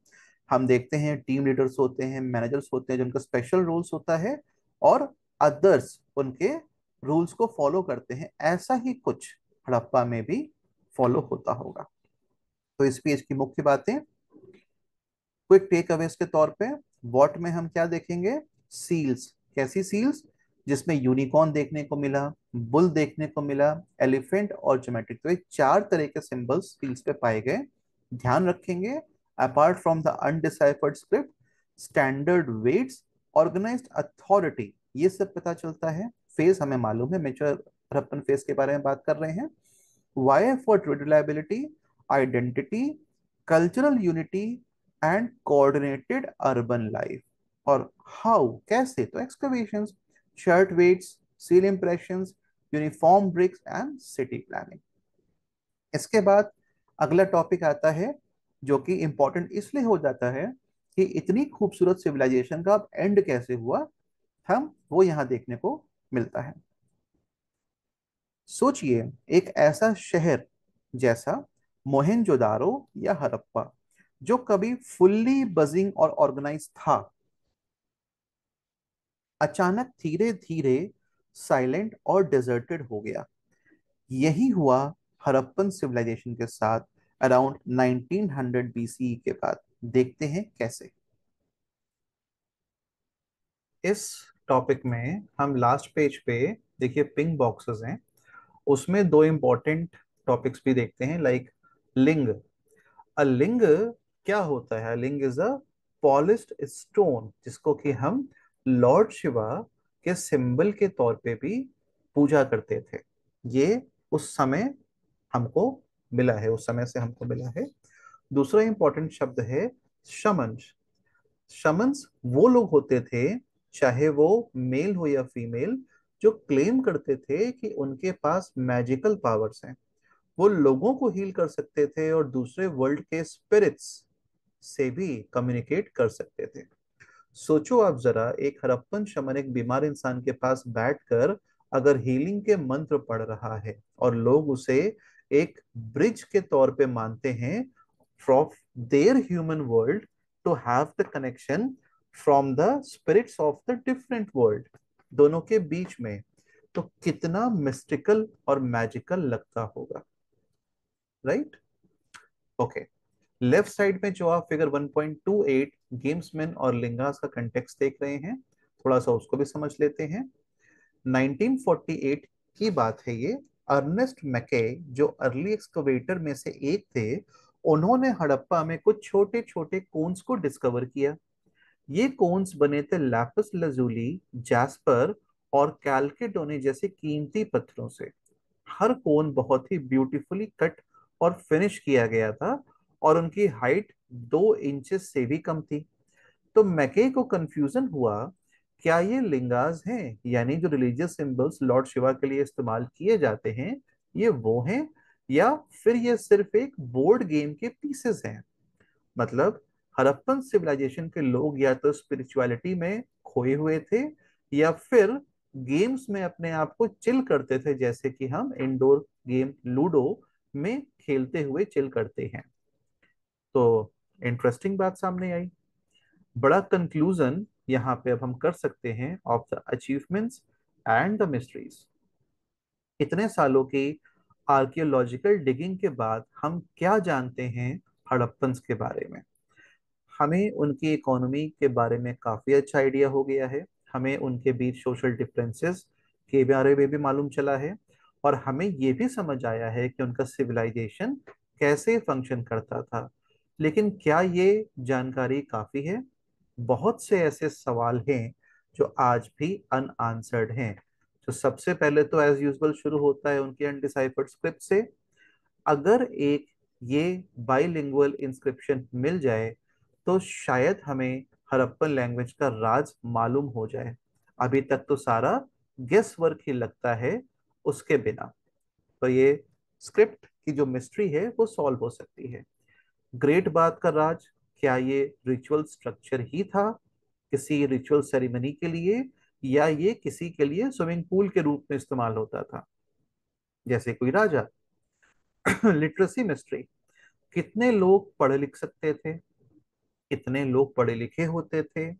हम देखते हैं टीम लीडर्स होते हैं, मैनेजर्स होते हैं जिनका स्पेशल रूल्स होता है, और अदर्स उनके रूल्स को फॉलो करते हैं। ऐसा ही कुछ हड़प्पा में भी फॉलो होता होगा। तो इस पेज की मुख्य बातें, क्विक टेक अवेज के तौर पे, वॉट में हम क्या देखेंगे? सील्स। कैसी सील्स? जिसमें यूनिकॉर्न देखने को मिला, बुल देखने को मिला, एलिफेंट और ज्योमेट्रिक, तो ये चार तरह के सिंबल्स सील्स पे पाए गए। ध्यान रखेंगे, apart from the undeciphered script, standard weights, organised authority, ये सब पता चलता है। फेस हमें मालूम है, मेजर हड़प्पन फेस के बारे में बात कर रहे हैं। Why for reliability, identity, cultural unity and coordinated urban life. और हाउ, कैसे? तो excavations, shirt weights, seal impressions, uniform bricks and city planning. इसके बाद अगला टॉपिक आता है, जो कि इंपॉर्टेंट इसलिए हो जाता है कि इतनी खूबसूरत सिविलाइजेशन का अब एंड कैसे हुआ, हम वो यहां देखने को मिलता है। सोचिए, एक ऐसा शहर जैसा मोहेंजोदारो या हड़प्पा, जो कभी फुल्ली बजिंग और ऑर्गेनाइज था, अचानक धीरे धीरे साइलेंट और डेजर्टेड हो गया। यही हुआ हड़प्पन सिविलाइजेशन के साथ अराउंड 1900 बीसी के बाद। देखते हैं कैसे। इस टॉपिक में हम लास्ट पेज पे, देखिए पिंक बॉक्सेस हैं, उसमें दो इंपॉर्टेंट टॉपिक्स भी देखते हैं, लाइक लिंग। लिंग क्या होता है? लिंग इज अ पॉलिश्ड स्टोन, जिसको कि हम लॉर्ड शिवा के सिंबल के तौर पे भी पूजा करते थे। ये उस समय हमको मिला है, उस समय से हमको मिला है। दूसरा इंपॉर्टेंट शब्द है शमंस। शमंस वो लोग होते थे, चाहे वो मेल हो या फीमेल, जो क्लेम करते थे कि उनके पास मैजिकल पावर्स हैं। वो लोगों को हील कर सकते थे और दूसरे वर्ल्ड के स्पिरिट्स से भी कम्युनिकेट कर सकते थे। सोचो आप जरा, एक हड़प्पन शमन एक बीमार इंसान के पास बैठकर अगर हीलिंग के मंत्र पढ़ रहा है और लोग उसे एक ब्रिज के तौर पे मानते हैं from their human world to have the connection from the spirits of the different world, दोनों के बीच में, तो कितना मिस्टिकल और मैजिकल लगता होगा, राइट? ओके, लेफ्ट साइड में जो आप फिगर 1.28 गेम्समैन और लिंगास का कंटेक्स्ट देख रहे हैं, थोड़ा सा उसको भी समझ लेते हैं। 1948 की बात है ये। अर्नेस्ट मैके, जो अर्ली एक्सकवेटर में से एक थे, उन्होंने हड़प्पा में कुछ छोटे छोटे कोन्स को डिस्कवर किया। ये कोन्स बने थे लैपिस लजूली, जैस्पर और कैल्केडोनी जैसे कीमती पत्थरों से। हर कोन बहुत ही ब्यूटीफुली कट और फिनिश किया गया था, और उनकी हाइट 2 इंचेस से भी कम थी। तो मैके को कंफ्यूजन हुआ, क्या ये लिंगास हैं, यानी जो रिलीजियस सिंबल्स लॉर्ड शिवा के लिए इस्तेमाल किए जाते हैं, ये वो हैं, या फिर ये सिर्फ एक बोर्ड गेम के पीसेस हैं? मतलब हड़प्पन सिविलाइजेशन के लोग या तो स्पिरिचुअलिटी में खोए हुए थे, या फिर गेम्स में अपने आप को चिल करते थे, जैसे कि हम इंडोर गेम लूडो में खेलते हुए चिल करते हैं। तो इंटरेस्टिंग बात सामने आई। बड़ा कंक्लूजन यहाँ पे अब हम कर सकते हैं of the achievements and the mysteries. इतने सालों की आर्कियोलॉजिकल डिगिंग के बाद हम क्या जानते हैं हड़प्पन्स के बारे में? हमें उनकी इकोनॉमी के बारे में काफी अच्छा आइडिया हो गया है। हमें उनके बीच सोशल डिफरेंसेस के बारे में भी मालूम चला है। और हमें ये भी समझ आया है कि उनका सिविलाइजेशन कैसे फंक्शन करता था। लेकिन क्या ये जानकारी काफी है? बहुत से ऐसे सवाल हैं जो आज भी अनआंसर्ड हैं। तो सबसे पहले तो एज यूजुअल शुरू होता है उनके अनडिसाइफर्ड स्क्रिप्ट से। अगर एक ये बाइलिंगुअल इंस्क्रिप्शन मिल जाए तो शायद हमें हड़प्पन लैंग्वेज का राज मालूम हो जाए। अभी तक तो सारा गेस वर्क ही लगता है उसके बिना। तो ये स्क्रिप्ट की जो मिस्ट्री है वो सॉल्व हो सकती है। ग्रेट बात का राज, क्या ये रिचुअल स्ट्रक्चर ही था किसी रिचुअल सेरेमनी के लिए, या ये किसी के लिए स्विमिंग पूल के रूप में इस्तेमाल होता था जैसे कोई राजा? लिटरेसी मिस्ट्री, कितने लोग पढ़ लिख सकते थे, कितने लोग पढ़े लिखे होते थे,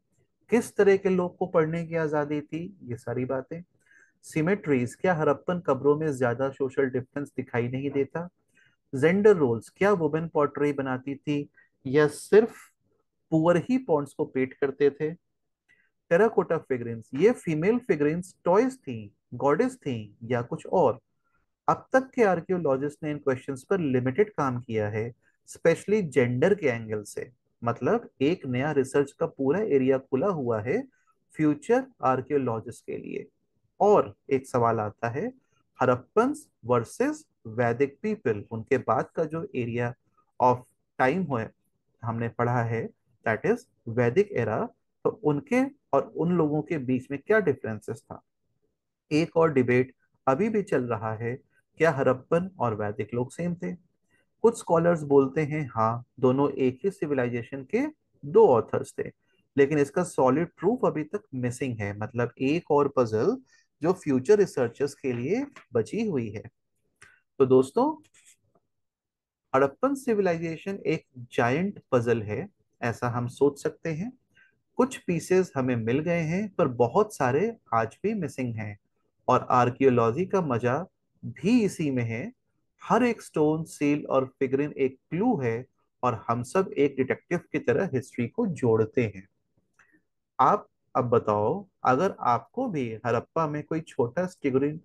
किस तरह के लोग को पढ़ने की आजादी थी, ये सारी बातें। सिमेट्रीज, क्या हड़प्पन कब्रों में ज्यादा सोशल डिफरेंस दिखाई नहीं देता? जेंडर रोल्स, क्या वुमेन पोर्ट्रेट बनाती थी या सिर्फ पुअर ही पॉन्ट्स को पेट करते थे? टेराकोटा फिगरेंस, ये फीमेल फिगरेंस टॉयज थी, गॉडेस थी, या कुछ और? अब तक के आर्कियोलॉजिस्ट ने इन क्वेश्चंस पर लिमिटेड काम किया है, स्पेशली जेंडर के एंगल से। मतलब एक नया रिसर्च का पूरा एरिया खुला हुआ है फ्यूचर आर्कियोलॉजिस्ट के लिए। और एक सवाल आता है, हड़प्पन्स वर्सेस वैदिक पीपल, उनके बाद का जो एरिया ऑफ टाइम है हमने पढ़ा है, दैट इज वैदिक एरा। तो उनके और उन लोगों के बीच में क्या डिफरेंसेस था? एक और डिबेट अभी भी चल रहा है, क्या हड़प्पन और वैदिक लोग सेम थे? कुछ स्कॉलर्स बोलते हैं हाँ, दोनों एक ही सिविलाइजेशन के दो ऑथर्स थे। लेकिन इसका सॉलिड प्रूफ अभी तक मिसिंग है। मतलब एक और पजल जो फ्यूचर रिसर्चर्स के लिए बची हुई है। तो दोस्तों, हड़प्पन सिविलाइजेशन एक जायंट पजल है, ऐसा हम सोच सकते हैं। कुछ पीसेस हमें मिल गए हैं पर बहुत सारे आज भी मिसिंग हैं। और आर्कियोलॉजी का मजा भी इसी में है। हर एक स्टोन, सील और फिगरिन एक क्लू है, और हम सब एक डिटेक्टिव की तरह हिस्ट्री को जोड़ते हैं। आप अब बताओ, अगर आपको भी हड़प्पा में कोई छोटा स्टिगरिन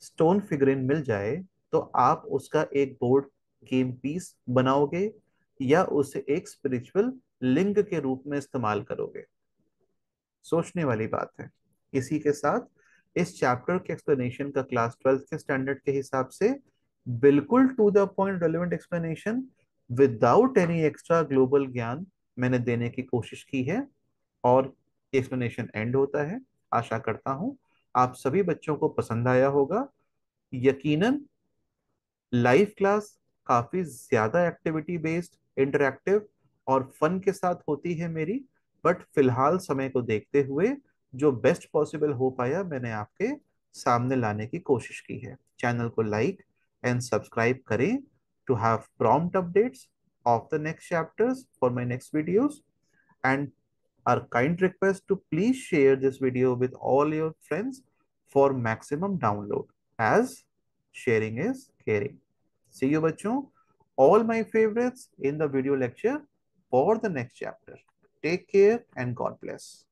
स्टोन फिगरिन मिल जाए तो आप उसका एक बोर्ड गेम पीस बनाओगे या उसे एक स्पिरिचुअल लिंग के रूप में इस्तेमाल करोगे? सोचने वाली बात है। इसी के साथ इस चैप्टर के एक्सप्लेनेशन का क्लास 12th के स्टैंडर्ड के हिसाब से बिल्कुल to the point relevant explanation without any extra global ज्ञान मैंने देने की कोशिश की है। और एक्सप्लेनेशन एंड होता है। आशा करता हूं आप सभी बच्चों को पसंद आया होगा। यकीनन लाइव क्लास काफी ज्यादा एक्टिविटी बेस्ड, इंटरैक्टिव और फन के साथ होती है मेरी। बट फिलहाल समय को देखते हुए जो बेस्ट पॉसिबल हो पाया मैंने आपके सामने लाने की कोशिश की है। चैनल को लाइक एंड सब्सक्राइब करें to have prompt updates of the next chapters for my next videos. And our kind request to please share this video with all your friends for maximum download, as sharing is caring. See you बच्चों, all my favorites in the video lecture for the next chapter. Take care and God bless.